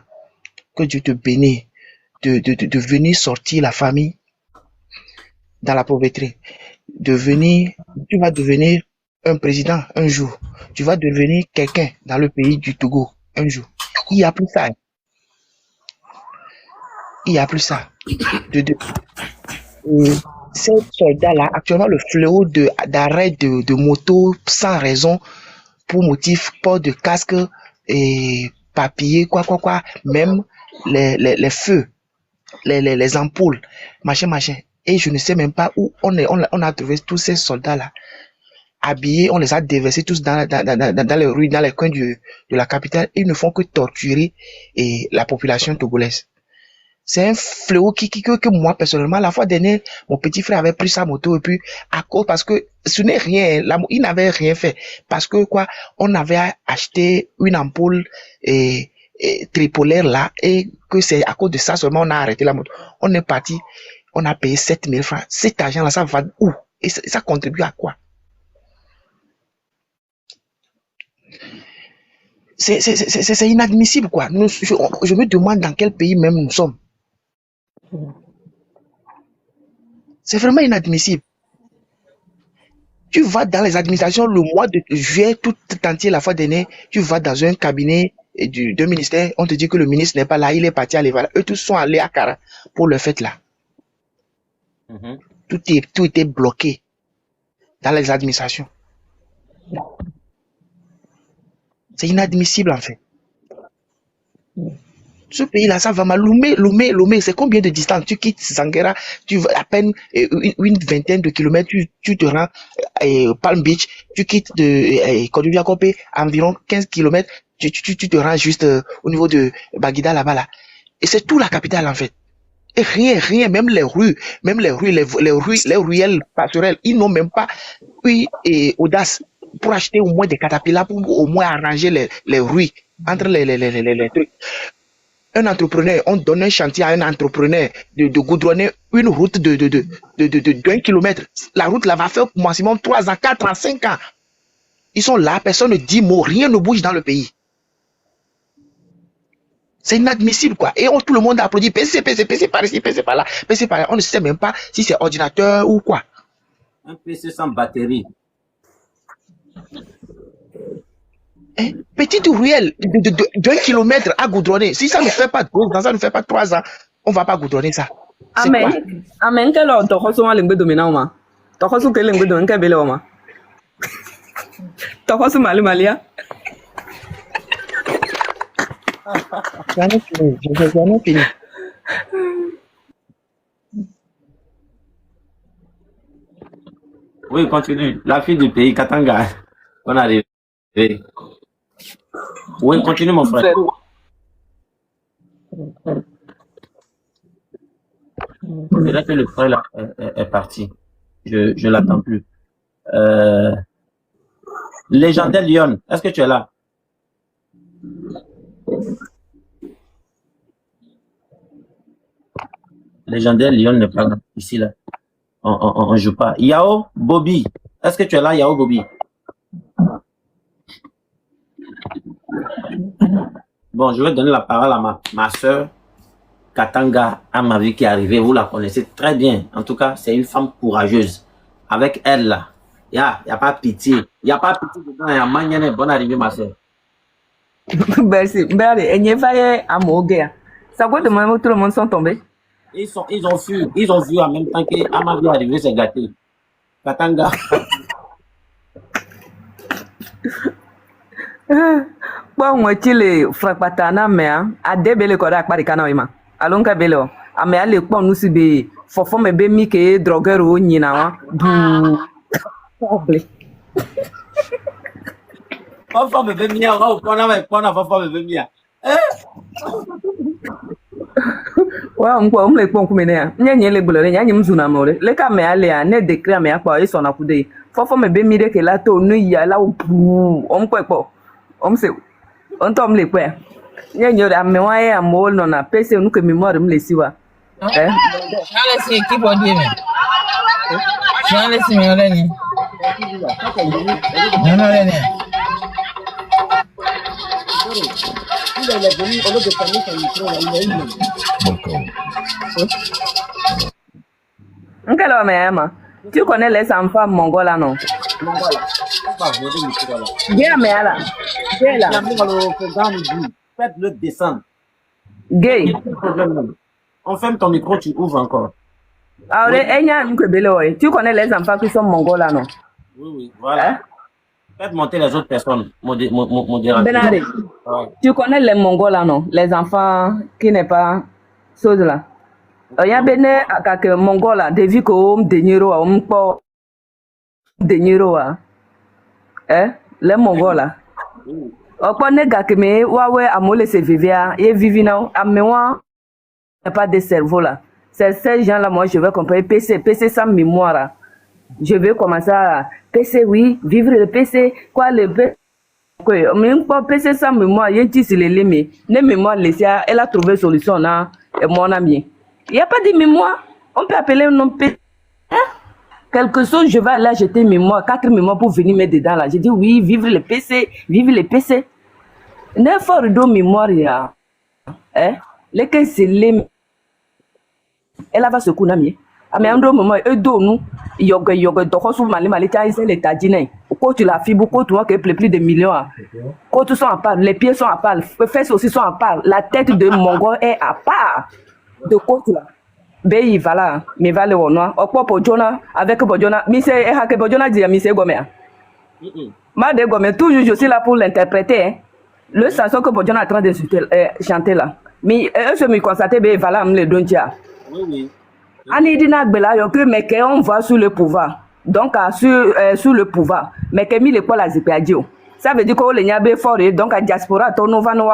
S15: que Dieu te bénisse de venir sortir la famille dans la pauvreté. Tu vas devenir un président un jour. Tu vas devenir quelqu'un dans le pays du Togo un jour. Il n'y a plus ça. Il n'y a plus ça. Ces soldats-là, actuellement, le fléau d'arrêt de moto sans raison, pour motif, port de casque et papier, quoi, même les feux, les ampoules, machin. Et je ne sais même pas où on a trouvé tous ces soldats-là habillés, on les a déversés tous dans les rues, dans les coins de la capitale. Ils ne font que torturer la population togolaise. C'est un fléau que moi, personnellement, la fois dernière, mon petit frère avait pris sa moto et puis, parce que ce n'est rien, il n'avait rien fait. Parce que on avait acheté une ampoule tripolaire là et que c'est à cause de ça seulement on a arrêté la moto. On est parti, on a payé 7000 francs. Cet argent-là, ça va où? Et ça contribue à quoi? C'est inadmissible, quoi. Je me demande dans quel pays même nous sommes. C'est vraiment inadmissible. Tu vas dans les administrations le mois de juillet tout entier la fois dernière, tu vas dans un cabinet d'un ministère, on te dit que le ministre n'est pas là, il est parti à l'Éval. Eux tous sont allés à Kara pour le fait là. Tout était bloqué dans les administrations. C'est inadmissible en fait. Ce pays-là, ça va mal. Lomé, c'est combien de distance? Tu quittes Zangera, tu vas à peine une vingtaine de kilomètres, tu te rends à Palm Beach, tu quittes de Kodouviakopé, environ 15 kilomètres, tu te rends juste au niveau de Baguida là-bas là. Et c'est tout la capitale en fait. Et rien, même les rues, les ruelles passerelles, ils n'ont même pas audace pour acheter au moins des catapillars pour au moins arranger les rues entre les trucs. Un entrepreneur, on donne un chantier à un entrepreneur de goudronner une route de 1 kilomètre. La route là va faire maximum 3 ans, 4 ans, 5 ans. Ils sont là, personne ne dit mot, rien ne bouge dans le pays. C'est inadmissible, quoi. Et tout le monde applaudit. PC par ici, PC par là, PC par là. On ne sait même pas si c'est ordinateur ou quoi.
S1: Un PC sans batterie.
S15: Petite ruelle d'1 kilomètre à goudronner. Si ça ne fait pas 12 ans, ça ne fait pas 3 ans, on ne va pas goudronner ça. C'est quoi?
S16: Amen, quel ordre t'as reçu l'ingé dominant, ma? T'as reçu quel ingé dominant, quel bel homme? T'as reçu Malia?
S15: J'en ai fini.
S1: Oui, continue. La fille du pays, Katanga. On arrive. Oui, continue, mon frère. C'est là que le frère là, est parti. Je l'attends plus. Légendaire Lyon, est-ce que tu es là? Légendaire Lyon n'est pas là. Ici, là. On joue pas. Yao Bobby, est-ce que tu es là, Yao Bobby? Bon, je vais donner la parole à ma soeur Katanga Amavi qui est arrivée. Vous la connaissez très bien. En tout cas, c'est une femme courageuse. Avec elle, là, il n'y a pas pitié. Il n'y a pas pitié dedans. Il y a manière. Bonne arrivée, ma soeur.
S16: Merci. Et n'y a pas à Moguer. Ça quoi de même tout le monde sont tombés?
S1: Ils ont vu en même temps que Amavi est arrivé, c'est gâté. Katanga.
S16: Bon, moi, les frapatana, mais à débele koda akpari kana ima. Alon ka belo. Ame ale kwa nusi be fofo me be mi ke drogueur o nyina wa. Bu.
S1: Fofo me be mi a o pona fofo me be mi a.
S16: Wa ngwa le kpon kumene ya. Nyenye le gbolo nya nyim zuna more. Le ka me ale a ne declare me akpa iso na kude. Fofo me be mi de ke la to nu ya la bu. Omkwepo. Omse. On tombe les points. Il y a une mémoire à moi, on a passé nous que mémoire de me laisser.
S17: J'en laisse qui pour dire. J'en laisse mes oreilles. Non,
S16: tu connais les enfants mongols, non? Gay, mais là. Gay, là.
S1: Faites-le descendre.
S16: Gay.
S1: On ferme ton micro, tu ouvres encore.
S16: Tu connais les enfants qui sont mongols, non?
S1: Oui, voilà. Hein? Faites monter les autres personnes. Modérateur.
S16: Benare, tu connais les mongols, non? Les enfants qui n'est pas chose là. Il y a bene avec mongola devi ko deniro on po deniro les mongola o po nega que me wawe amole se vivia et vivina amewa pas de cerveau là. C'est ces gens là, moi je vais comprendre PC sans mémoire. Je vais commencer à PC, oui, vivre le PC, quoi le PC. Même pas PC sans mémoire, il y a un petit les limites. Les mémoires laissées, elle a trouvé solution là, et mon ami. Il n'y a pas de mémoire. On peut appeler un nom PC. Hein? Quelque chose, je vais là jeter mémoire, 4 mémoires pour venir mettre dedans là. Je dis oui, vivre le PC, vivre le PC. N'est pas de mémoire, il y a. Hein? Les que c'est les. Elle va se couper. Mais en moment, eux deux, nous, yoga, dokosu mali, taïs, les tadinés. Quand tu la fibre, quand tu vois qu'elle plaît plus de millions. Quand tu sont à part, les pieds sont à part, les fesses aussi sont à part, la tête de Mongol est à part. De côté là. Béi, voilà, mais va le noir. Au propos Jonah, avec Bojona, Missé, et Bojona dit à Missé Gomer. Madame Gomer, toujours je suis là pour l'interpréter. Le chanson que Bojona est en train de chanter là. Mais je me constate, béi, voilà, me le dontia.
S1: Oui.
S16: Anidina Bela, mais qu'on voit sous le pouvoir. Donc, sous le pouvoir. Mais que mis les poils à Zipadio. Ça veut dire qu'on les a fort, donc à diaspora, ton novano.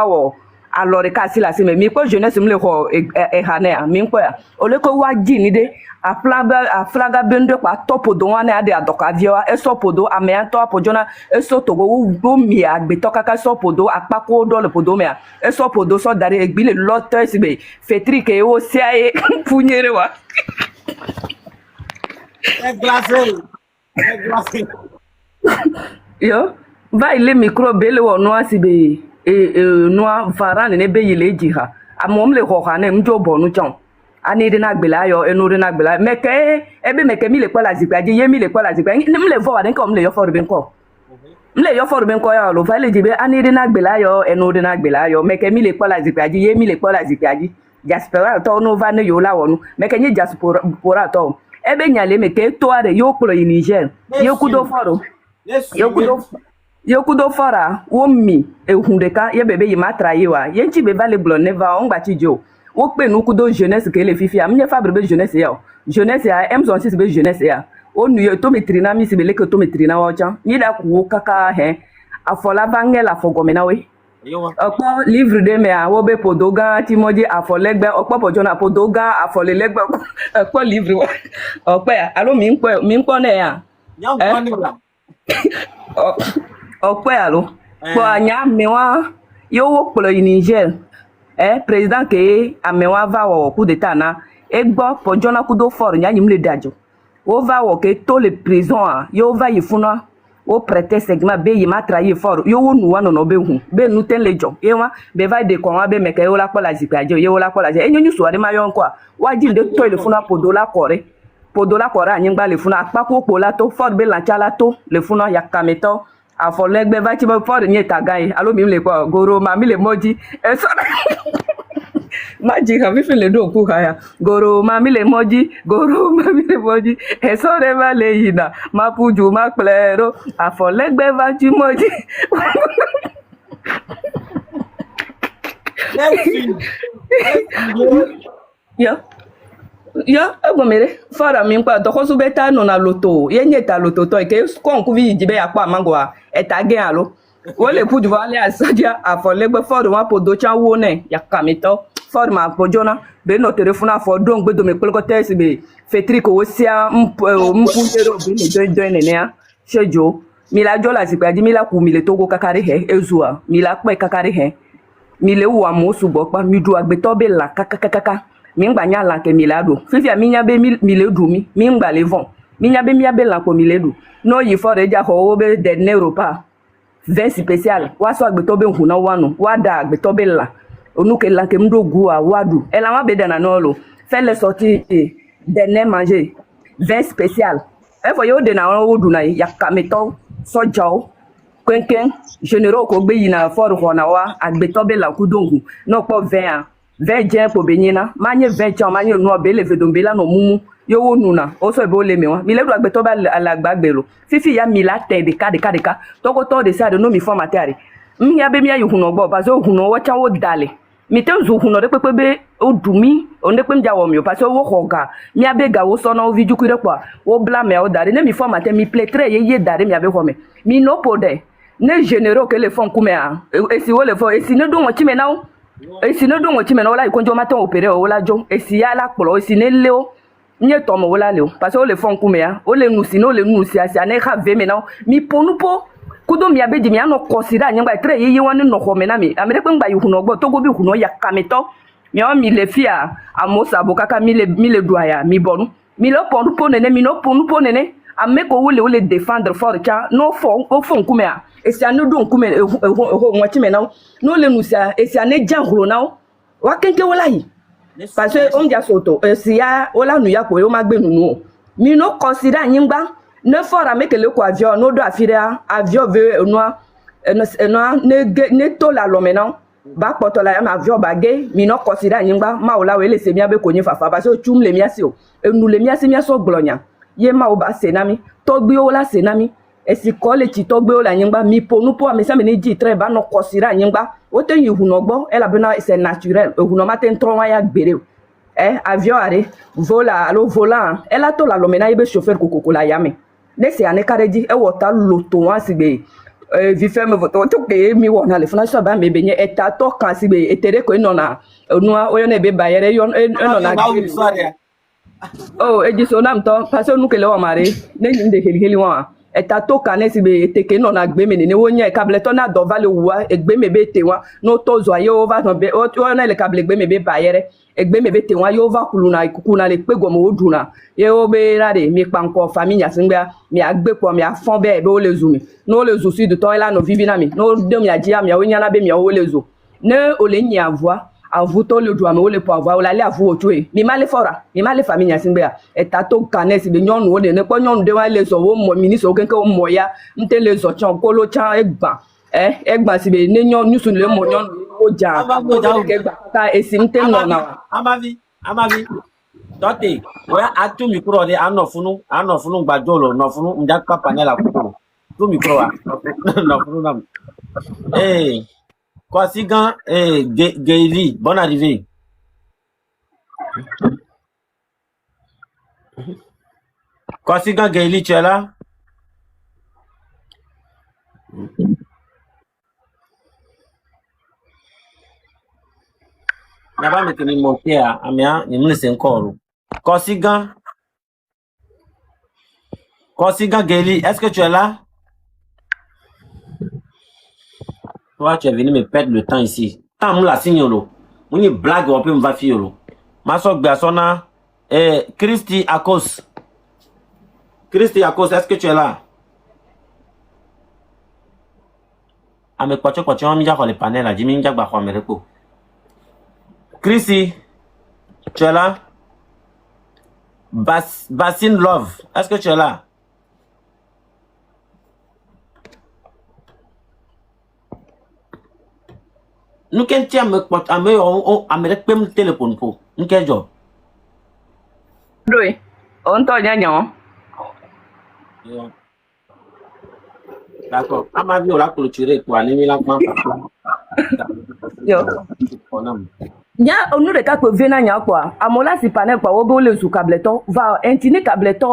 S16: Alors, si la semaine, mais quoi, jeunesse, me le roi et Hané, mais quoi, au lieu que Wadi n'ide, à flaga bende, quoi, top au doigt, à des adocavio, et sopodo, à mes top au jona, et sotogo, ou mia, betokaka sopodo, à paco dans le podomia, et sopodo, so d'arrêt, et bille l'auteur, c'est fétrique et au CAE, Pugnerewa.
S1: C'est glacé.
S16: Yo, va il est micro, belle ou noir, si bé. noa varan ne be yile jiha amom le ho ha ne mjo bonu chon ani de na gbela yo enu de na gbela meke ebe meke mi le kwa la zikwa je ye mi le kwa la zikwa ni mle vo wa den ko mle yo for ben ko mle yo for ben ko ya lo va le jibe ani de na gbela yo enu de na gbela yo meke mi le kwa la zikwa je ye mi le kwa la zikwa je jaspera to no va ne yo la wonu meke ni jaspora to ebe nyale meke to are yo klo yi Niger yo kudo foro yo kudo fara womi ehundeka ye bebe yi matra yiwa ye nchi be vale blo neva on gba ti jo wo pe nu kudo jeunesse ke le fifi am nye fabre be jeunesse ya jeunesse ya M66 be jeunesse ya o nu ye to metrina mi si be le ke to metrina wa chan mi da ku kaka he afola bangela afogomena we opo livre de me a wo be podoga ti moji afolegbe opo pojona podoga afolelegbe opo livre opo alo mi npo na ya ọpẹ́ alo po anya mewa yo wo plo Niger président ke amewa va wo coup d'état na egbo pojona kudo for nya nyim le dajo wo va wo ke to le prison yo va yifuna wo prêter segment be yi matraye for yo wo nu wano no be hu be nu ten lejo yewa be va de kon wa be meke yo la pola zipaje yo la pola je enyu so ade ma yo nko wa ji de to le funa podola kore anyingba le funa apako pola to for be la chala to le funa yakameto afolegbe va ti bo for ni tagai alo mi le ko goro ma mi le moji eso maji ka mi fi le do ku kaya goro ma mi le moji eso re va le yina ma puju ma plero afolegbe va ti moji yo egomere fara mi npa dokosu beta no na loto ye nyeta loto to ke kon ku vi jibe apa mangwa etage alo wo le puju vale asadia afolegbe for wa podo cha wo ne yakamito for ma pojona be no telefona for don gbe do me pelko tesi be fetri ko wosia mpujero be ne join ne ya shejo mi la jola si padi mi la ku mi le togo kakare he ezua mi la pe kakare he mi le wa mo subo pa mi du agbeto be la kakakaka mi ngba nya la ke mi la do fifia mi nya be mi le du mi ngba le von mi nya be la ko mi le du no yi for eja ko be de neuropa 20 spécial wa so agbeto be hu na wanu wa da agbeto be la onuke la ke mdo gu a wadu e la wa be de na no lo fait les sorties de ne manger 20 spécial e fo yo de na wo du na yakameto so jaw kwenken généraux ko gbe yi na for ho na wa agbeto be la ku dongu no po 20 20 po benyina manye 20 cha manye no be le vedombe la no mumu yo wo nuna o so be o le mewa mi le do agbeto ba alagbagbelo fifi ya mi la te de ka to ko to de sa de no mi formatari mi ya be mi ayu huno gbo ba so huno wo cha wo dale mi te zu huno de pepe be o dumi o ne pe mja wo mi o pa so wo hoga mi abe ga wo so na o viju kure kwa wo bla me o dare ne mi formate mi pletre ye dare mi abe ho me mi no po de ne généraux que le font kume a esi wo le fo esi ne do won chi me na o esi ne do won chi me na wala ikonjo matin opéré o wala jo esi ya la polo esi ne leo nye tomo wala leo parce que o le font kume a o le nusi no le nusi asi ne ha ve me na mi ponu po kudo mi abe di mi ano kosira nyangba tre ye wani no ho me na mi amere pe ngba yuhuno gbo to go bi huno ya kameto mi o mi le fia amosa bokaka mi le doya mi bonu mi le ponu po nene mi no ponu po nene ame ko wole défendre fort cha no fo o fo nkume a esi anu do nkume ho nwati me na no le nusa esi ane janhuro na wa kenke wala yi parce que on dia soto esi ya wala nu ya ko o ma gbe nunu mi no consider nyingba ne fort ame ke le ko avion no do afira avion ve noa ne to la lo mena ba poto la ma avion bagé mi no consider nyingba ma wala we le se mi abe ko nyi fafa parce que chum le mi asi o enu le mi asi mi aso gblonya ye ma o ba senami to gbe o la senami esi ko le ti to gbe o la nyingba mi ponu po mi sa me ni ji tre ba no kosira nyingba o te yihuno gbo e la bena c'est naturel yihuno ma te ntron wa ya gbere avion are vola alo volant e la to la lo mena ibe chauffeur kokoko la yame ne se ane kareji e wota loto wa sigbe vi femme voto to ke mi wona le funa so ba me benye eta to kan sigbe etere ko no na onua o yo na be bayere yo no na oh eji so nam to parce que nous que le wa mare ne nde heli wa eta to kane si be teke no na gbe me ne wo nya kable to na do vale wa egbe me be te wa no to zo aye over no be o na le kable egbe me be bayere egbe me be te wa yo over kuluna ikukuna le pe gomo oduna ye o be ra de mi panko famille singba mi agbe po mi afon be o le zumi no le zo si de to la no vivi na mi no de mi aji am ya o nya na be mi o le zo ne o le nya voix avu to le doit me o le po avoir o la le avu o tué mi male fora mi male famille singba eta to kane si be nyonu o ne ko nyonu de wa le so wo mo ministre o kenke o mo ya nte le zo chan ko lo chan egba si be ne nyon nyusu le mo nyonu o ja o ke gba ta esi nte no na
S1: Amavi Dote oya atu micro de anofunu gbajolo nofunu njaka panela kuko tu micro wa nofunu nam Kwasigan Gaili, bonne arrivée. Kwasigan Gaili, tu es là? n'a pas mettre mon pied à Amia, il me laisse encore. Kwasigan Gaili, est-ce que tu es là? Toi, tu es venu me perdre le temps ici. Tant que la signolo. On y blague, on peut me va fiolo. Ma soeur Gassona, Christy Akos. Christy Akos, est-ce que tu es là? Ah, mais quoi, tu as mis les panels à Jimmy Ndiak Bakwa Mereko. Christy, tu es là? Bassin Love, est-ce que tu es là? Nous qu'un tiens avec le téléphone pour nous quel job.
S16: Oui, on t'a dit non.
S1: D'accord. À ma vie, on l'a clôturé pour animer la main.
S16: Nya onu de ka ko vena nya kwa amola si panel kwa wo le zu kableto va intini kableto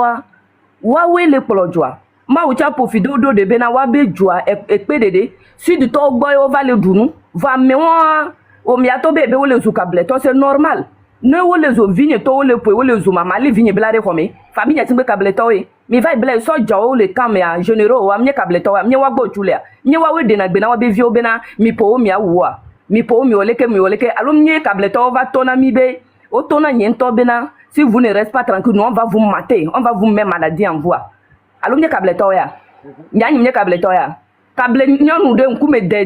S16: wa we le polojwa ma wo cha profido do de bena wa be jwa e pe dede si du to gboy o va le dunu va me wa o mi ato be wo le zu kableto c'est normal ne wo le zo vigne to wo le po wo le zu mama le vigne blare ko me famille timbe kableto e mi va blare so jawo le kan me a généraux wa me kableto wa me wa gbo chule me wa we de na gbe na wa be vi o bena mi po o mi awo mi po mi oleke alum nye kableto va tona mi be o tona nyento bena si vous ne restez pas tranquille nous on va vous mater on va vous mettre maladie en voie alum nye kableto ya nya nye kableto ya kable nyonu de nkume de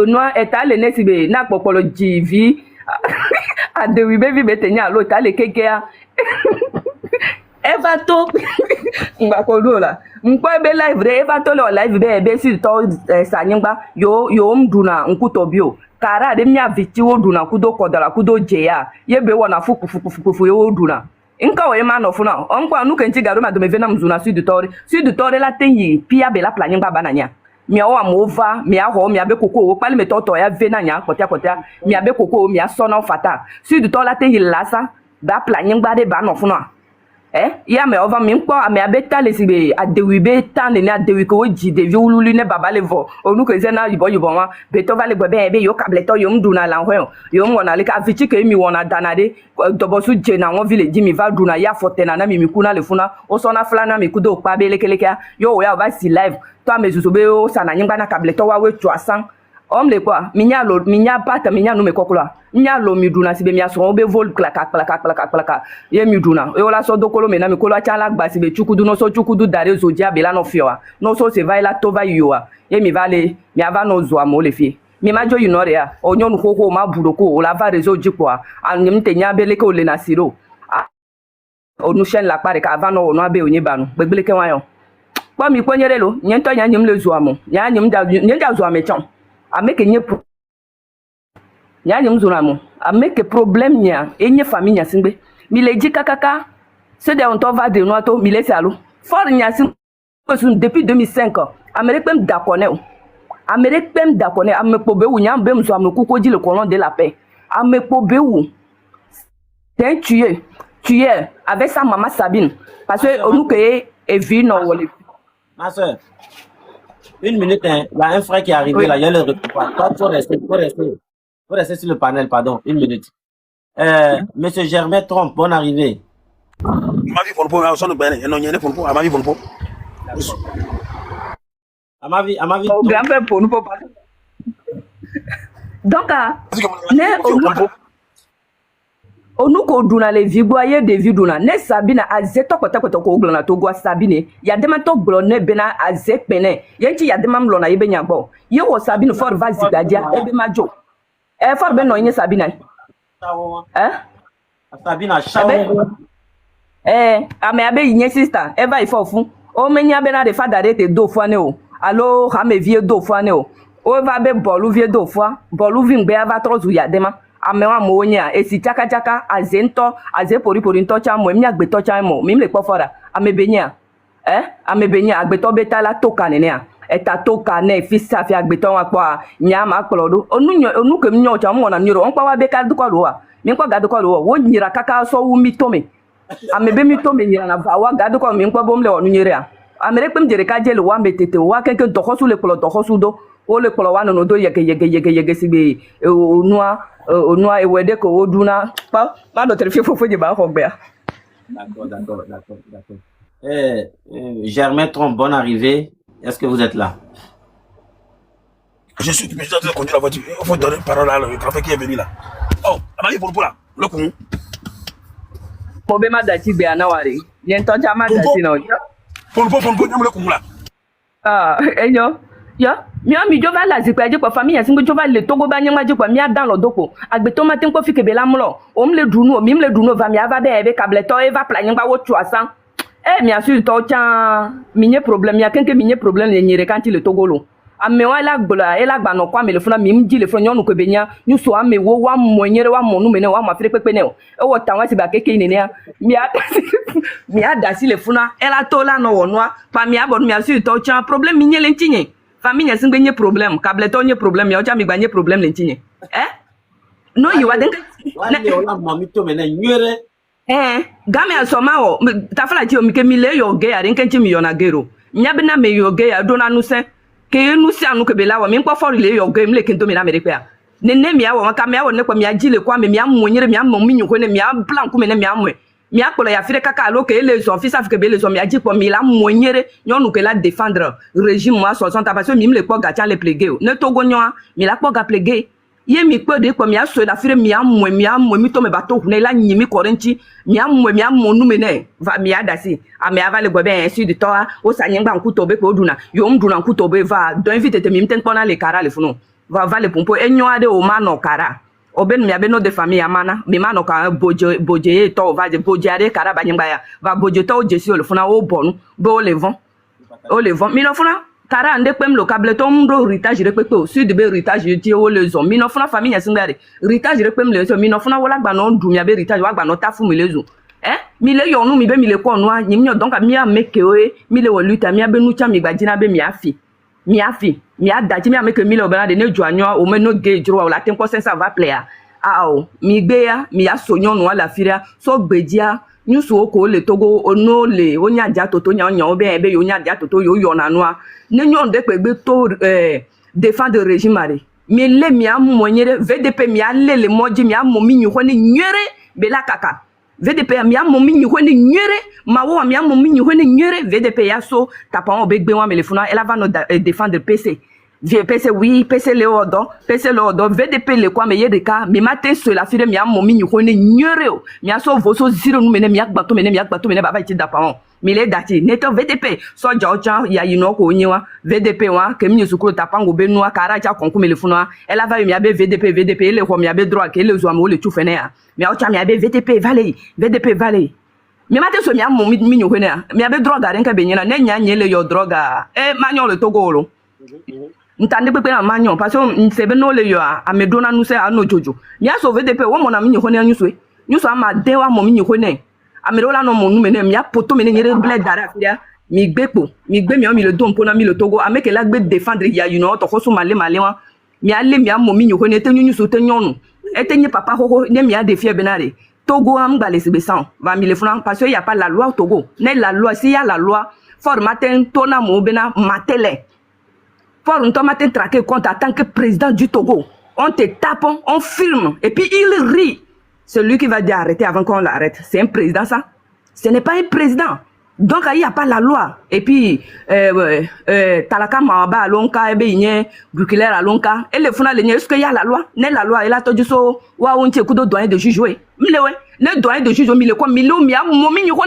S16: no eta le nesibe na popolo jivi a de wi baby betenya lo ta le keke ya eva to ngba ko do la mpo be live re eva to le live be si to sanyingba yo mduna nkuto bio kara de mia viti wo duna kudo kodala kudo jeya yebe wona fuku yo duna nka wo ma no funa onko anu kenti garo ma do me vena mzuna sud tore la tenyi pia be la planning ba bananya mi o amova mi a ho mi abe koko o pali me toto ya vena nya kotia mi abe koko mi a sona fata sud tore la tenyi lasa da planning ba de ba no funa ya me ova mi nko ame abeta le sibe adewibe tan ne adewi ko ji de viululu ne baba le vo onu ko zena yibo wa beto va le be yo kableto yo mduna la ho yo ngona le ka fichi ke mi wona danade dobosu je na won village mi va duna ya fotena na mi kuna le funa o sona flana mi kudo pa be lekeleka yo ya va si live to me zuzobe o sana nyingba na kableto wa we 300 le quoi minya pata minya no me kokola minya lo mi duna sibe miya so be vol klaka ye mi duna e wala so dokolo me na mi kolo chala gba sibe chukudu no so chukudu dare zo dia bela no fiwa no so se va ila to va yoa ye mi vale mi ava no zo amo le fi mi ma jo yinore ya onyon koko ma buroko o la va rezo jikwa anyim tenya bele ko le na siro onu shen la pare ka ava no no abe onye banu gbegbele ke wan yo pa mi kwenyere lo nyento nya nyim le zo amo nya nyim da zo amechon ameke nye nya nyum zuramu ameke problème nya enye famille nya singbe mi le ji kakaka c'est de on to va de no to mi le salo for nya sin depuis 2005 Amérique même dakone amepo be wu nya be mso amekuko ji le colon de la paix amepo be wu t'es tué avec sa maman Sabine parce que nous que et vie non wole
S1: ma soeur. Une minute, hein. Il y a un frère qui est arrivé là, il y a le repas. Toi, faut rester sur le panel, pardon. Une minute. Monsieur Germain Trompe, bonne arrivée. À ma vie,
S16: Au grand-père pour nous, pour pas. Donc, onu ko duna le vigwaye de viduna ne sabina azeto kota kota ko glona to gwa sabine ya dema to glona bena azepene yenchi ya dema mlona yebe nyagbo ye wo sabine for vazi gadia ebe majo for be no yin sabina
S1: sabina shawo
S16: ame abe yin sister eva ifofun o menya bena de fadare te do fane o allo ha me vie do fane o va be bolu vie do fois bolu vingbe ava trozu ya dema amewa monya esi chaka chaka azento aze pori nto cha mo mi agbeto cha mo mi le pofora amebenya amebenya agbeto betala toka nene a eta toka ne fisa fi agbeto wa pa nya ma kpolodo onu ke mnyo cha mo na nyiro on pa wa be ka duko lo wa mi kwa ga duko lo wo nyira kaka so wu mi tome amebe mi tome nyira na va wa ga duko mi kwa bom le onu nyire a amere pem jere ka jele wa metete wa kenke to khosu le kpolo to khosu do o le kpolo wa no do yege sigbe onua ewede ko oduna pa do terfi fofo je ba ho gbe.
S1: D'accord. Germain Tromp, bonne arrivée. Est-ce que vous êtes là?
S4: Je suis président de conduire la voiture. Il faut donner parole à le grand qui est venu là. Oh, Amali pour là. Le coup.
S16: Pobe ma dati be anawari. Yen to jama dati no.
S4: Pour le coup là.
S16: Ah, enyo. Ya, mi jova la zikwa je kwa famille singo jova le togo ba nyama je kwa mi adan lo doko. Agbeto matin ko fike be la mlo. O mle dunu, mi mle dunu va mi ava be ebe kableto eva pla nyamba wo 300. Mi asu to cha minye problème ya kenke minye problème le nyire kanti le togo lo. Ame wa la gbola e la gba no kwa me le funa mi mji le funa nyonu ko be nya nyu so ame wo wa monyere wa monu mene wa ma fere pepe ne o. E wo tan wa si ba keke ni ne ya. Mi adasi le funa e la to la no wonwa pa mi abon mi asu to cha problème minye le ntinye. Famille a singbe nye problème kableto nye problème ya ocha mi gba nye problème le ntinye no yi wa denka
S1: wale ola mami to mena nyere
S16: game asoma o tafala ti o mi ke mi le yo ge ya denka ti mi yo na gero nya be na me yo ge ya do na nu se ke nu si anu ke be la wa mi nko for le yo ge mi le kento mi na me de pe ne mi awo ka mi awo ne kwa mi agile kwa mi ammo nyere mi ammo mi nyuko ne mi plan ku me ne mi ammo mi akpolo ya fire kaka alo ke les office afike be les mi aji po mi la monyere nyonu ke la défendre régime moi 60 parce que mi le po gacha le plégué ne togo nyoa mi la po ga plégué ye mi po de po mi aso la fire mi ammo mi to me bato ne la nyimi korenti mi ammo nu me ne va mi adasi ame ava le gobe ainsi de toi o sa nyengba nkuto be ko duna yo mduna nkuto be va don invite te mi mten pona le kara le funo va le pompo enyoa de o mano kara oben mi abeno de famille amana mi mano ka boje to va de boje are kara ba nyingba ya va boje to jesi o le funa o bonu bo le vent mi no funa kara ande pem lo kable to mdo héritage repepe o sud be héritage ti o le zo mi no funa famille singare héritage repem le zo mi no funa wala gba no du mi abe héritage wa gba no tafu mi le zo mi le yo nu mi be mi le ko nu a nyim nyo donc mi ameke o mi le wo luta mi abe nu cha mi gba jina be mi afi mi adati mi ameke mi le obana de ne joanyo o me no ge juro wala ten ko sensa va player o mi gbe ya mi ya sonyo nu ala firia so gbejia nyusu ko le togo ono le onya ja toto nya onyo be ebe yo nya ja toto yo yo na nu a ne nyon de pe gbe to défendre régime are mi le mi amonyere VDP mi alele moji mi amomi nyu ko ne nyere be la kaka VDP mi amomi nyu ko ne nyere mawo mi amomi nyu ko ne nyere VDP ya so tapa on be gbe wan me le funa elle va no défendre PC PC oui PC le odo VDP le kwa me yedeka mi matin so la fire mi amomi nyu ko ne nyere o mi aso voso zero nu mene mi agbato mene baba ti dapa on mi le dati neto VDP so jaocha ya yino ko nyiwa VDP wa ke mi sukuru tapango be nu akara ja konku me le funa elle va mi abe VDP le ko mi abe droit ke le zo am o le tufene ya mi aocha mi abe VDP vale mi matin so mi amomi mi nyu ko ne mi abe droga renka be nyina ne nya nyele yo droga manyo le togolo ntande pepe na manyo parce que nsebe no le yo a me dona nu se ano jojo mi aso VDP wo mo na mi nyu ko ne nyuso ama de wa mo mi nyu ko ne amerola no mo nu me ne mi apoto me ne nyere bled dara firia mi gbe mi o mi le don pona mi le togo ameke la gbe défendre ya you know to ko so male wa mi ale mi amo mi nyu ko ne te nyuso te nyonu etenye papa koko ne mi a défier benare Togo am gba les besan va mi le fran parce qu'il y a pas la loi au Togo. Ne la loi s'il y a la loi for matin tona mo bena matele. For un matin traqué compte en tant que président du Togo. On te tape, on filme et puis il rit. Celui qui va dire arrêter avant qu'on l'arrête. C'est un président ça? Ce n'est pas un président. Donc, il n'y a pas la loi. Et puis, Talaka Maba Alonka, Ebe Inye, Bukler Alonka, et le fond, est-ce qu'il y a la loi? N'est la loi, et là, tu dis, wa on tient coup de doyen de juge, oui. Le doyen de juge, mille quoi, mille mia, momi, you know,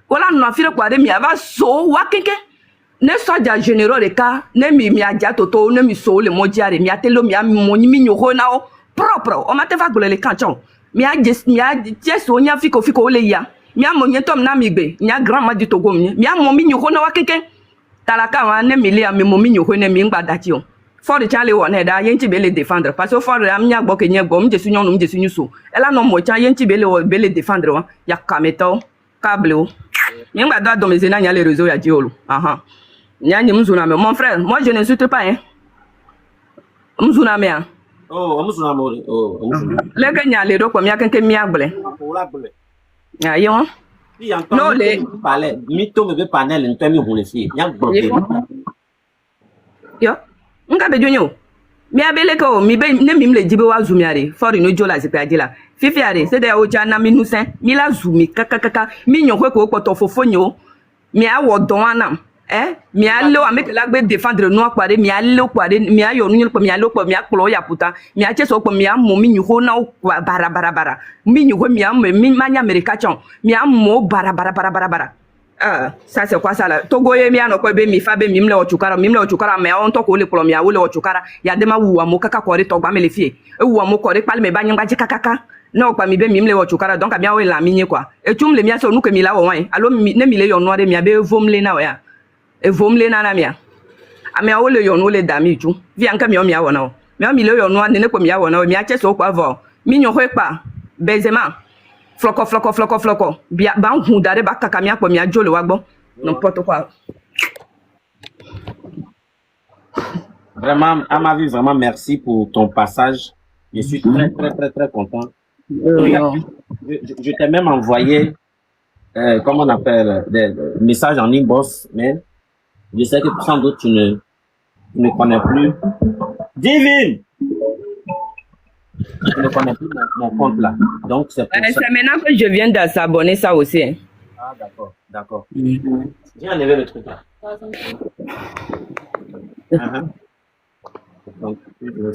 S16: voilà, nous affaire quoi, de mia, va so, wa keke. Ne soit déjà généraux de cas, ne mi mia dia toto, ne mi so, le modiare, mia telo, mia moni, mi nao, propre, on m'a te va les cantons. Mia, ties, on y a fico, le ya. Mia monye tom na migbe nya grand du Togo mia momi nyoko na wakeke talaka wa ne mili a momi nyoko ne mi ngba datio for the chale won da yenti be le défendre parce que for am nya gbo ke nye gbo mje sunyon mje sunyuso ela no mo cha yenti be le défendre wa ya kameto câble o ngba da do mezena nya les réseaux ya diolo aha nya nyi mzuna me mon frère moi je n'insulte pas hein mzuna me
S1: oh mzuna mo oh
S16: le ke nya le do ko mia kenke mia gble ayo
S1: no le parler mito me be panel nto mi hun le fi nya bloqué
S16: yo nga be jonyo mi abele ko mi be ne mi le jibe wa zumiare for no jola se peadila fifi are se de o ja na mi nusen mi la zumi kaka mi nyon ko poto fofonyo mi awo don anam mi allo avec la gbe défendre no akpare mi allo kware mi ayo nu ko mi allo ko mi akplo ya puta mi ache so ko mi am mi nyuho na bara mi nyuho mi am mi manya america chon mi am mo bara ça c'est quoi ça là Togo ye mi ano ko be mi fa be mi mle ochukara me on to ko le plo mi awole ochukara ya de ma wuwa mo kaka kore to gba me le fie e wuwa mo kore pal me ba nyanga kaka non kwa mi be mi mle ochukara donc mi awe la minye quoi et tum le mi aso nu ke mi la wo wan allo ne mi le yo noire mi abe vomle na ya e vomle na mia ami awole yo no le dami tu vi anka mi o mi awona mi le yo no ne ko mi awona mi ache so kwa vo mi nyo hwepa Benzema floko bia ba hu dare ba kaka mi akpo mi ajole wa gbo n'importe quoi.
S1: Vraiment, à ma vie, vraiment merci pour ton passage. Je suis très content. Je t'ai même envoyé comment on appelle des messages en inbox, mais je sais que sans doute tu ne connais plus. Divine! Tu ne connais plus mon compte là. Donc c'est pour ça.
S16: C'est maintenant que je viens de s'abonner ça aussi. Hein.
S1: Ah d'accord. Viens enlever le truc là.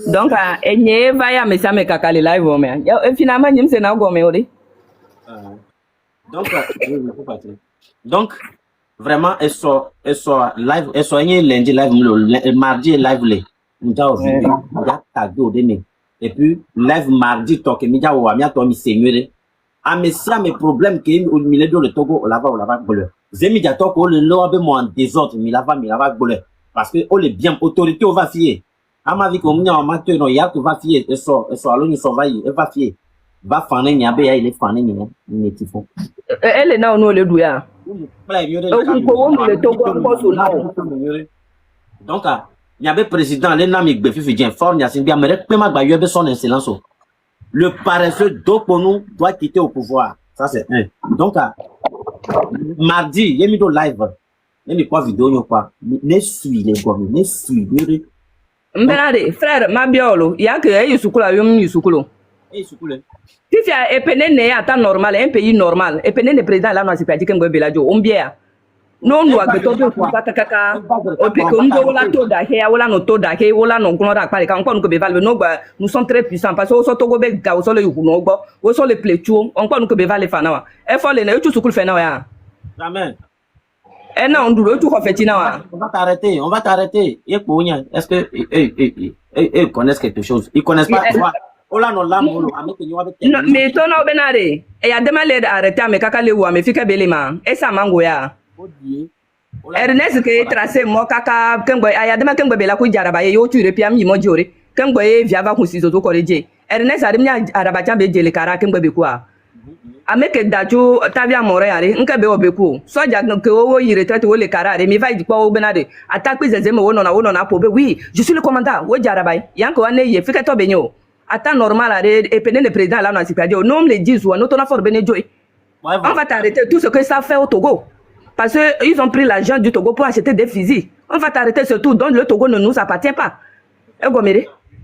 S16: Donc enye va ya mesa me kakali live o me. Finalement nyim se na go me ori.
S1: Donc vraiment elle sort live elle sort lundi live mardi live les. Et puis live mardi toke mi ja wa mi ato mi seigneur a mesia mes problèmes que au milieu de le Togo on lava bleu zemi ja toko le lo be mo en désordre mi lava bleu parce que on est bien autorité on va fier a ma vie comme nya ma te no ya to va fier et so alo ni so va yi e va fier va fané nya be ya ile fané nya ni tifo
S16: elle na no le douya le Togo ko so na
S1: donc il y avait président les nami gbefifi dien fort nya sin bia mere pe ma gba yo be son excellence. Le paresseux d'Oponou doit quitter au pouvoir. Ça c'est un. Donc mardi, il y a mis de live. Il y a quoi vidéo yo quoi. Ne suis les gommes, ne suis.
S16: Mbenade frère mabiolo, ya que yusukula yum yusukulo.
S1: Yusukule.
S16: Si tu as épene né à temps normal, un pays normal, épene le président là non c'est pas dit que Beladio, on bien. Non doit que todo kaka o pe ko ndo wala to da he wala no to da he wala no ko da pare kan ko no be valve no gba nous sommes très puissants parce que o so to go be ga o so le yu no gbo o so le plechu on ko no be valve fa na wa e fo le na tu sukul fe na wa ya
S1: jamais
S16: e na on duro tu ko fe ti na wa
S1: on va t'arrêter e po nya est-ce que connaissent quelque chose ils connaissent pas toi ola no lambo avec ni wa be
S16: mais to no benare e ya demale arrêter me kaka le wa me fika belema e sa mango ya Ernest ke tracé mo kaka kengbe aya dema kengbe bela ku jaraba ye yo ture piam yi mo jore kengbe e via va ku sizo to koreje Ernest adim nya araba chambe jele kara kengbe be ku a ameke daju tavia more yare nke be obeku soja ke owo yi retraite wo le kara re mi va di po benade attaque zeze me wo na po be oui je suis le commandant wo jaraba yanko ane ye fike to benyo ata normal are e pene le président là no asipadio non le 10 ou no to na for benejo on va t'arrêter tout ce que ça fait au Togo. Parce qu'ils ont pris l'argent du Togo pour acheter des fusils. On va t'arrêter surtout, donc le Togo ne nous appartient pas.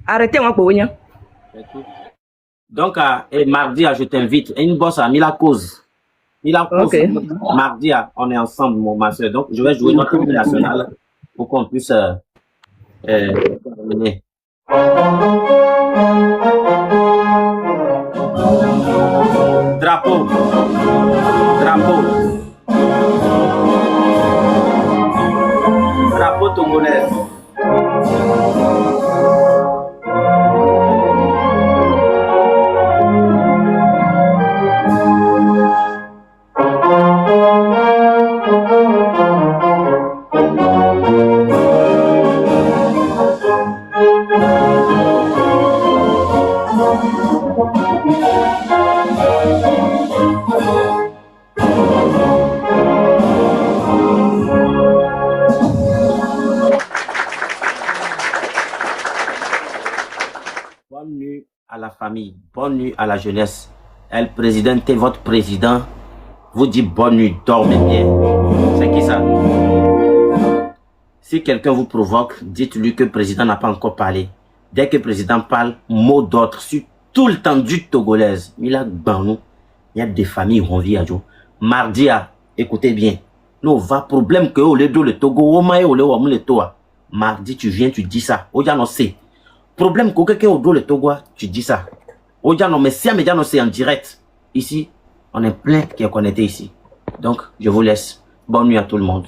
S16: Arrêtez-moi pour venir.
S1: Donc, mardi, je t'invite. Une bosse a mis la cause. Il a
S16: Ok.
S1: mardi, on est ensemble, ma soeur. Donc, je vais jouer notre hymne national pour qu'on puisse terminer. Drapeau. Drapeau. Drapeau togolais. Bonne nuit à la famille, bonne nuit à la jeunesse. El Presidente, votre président, vous dit bonne nuit, dormez bien. C'est qui ça? Si quelqu'un vous provoque, dites-lui que le président n'a pas encore parlé. Dès que le président parle, mot d'ordre sur tout le temps du togolaise. Il y a des familles qui ont vu à Joe. Mardi, écoutez bien. Nous, va problème que le Togo, mardi, tu viens, tu dis ça. Problème que quelqu'un au dos le Togo, tu dis ça. Mais si c'est en direct. Ici, on est plein qui est connecté ici. Donc, je vous laisse. Bonne nuit à tout le monde.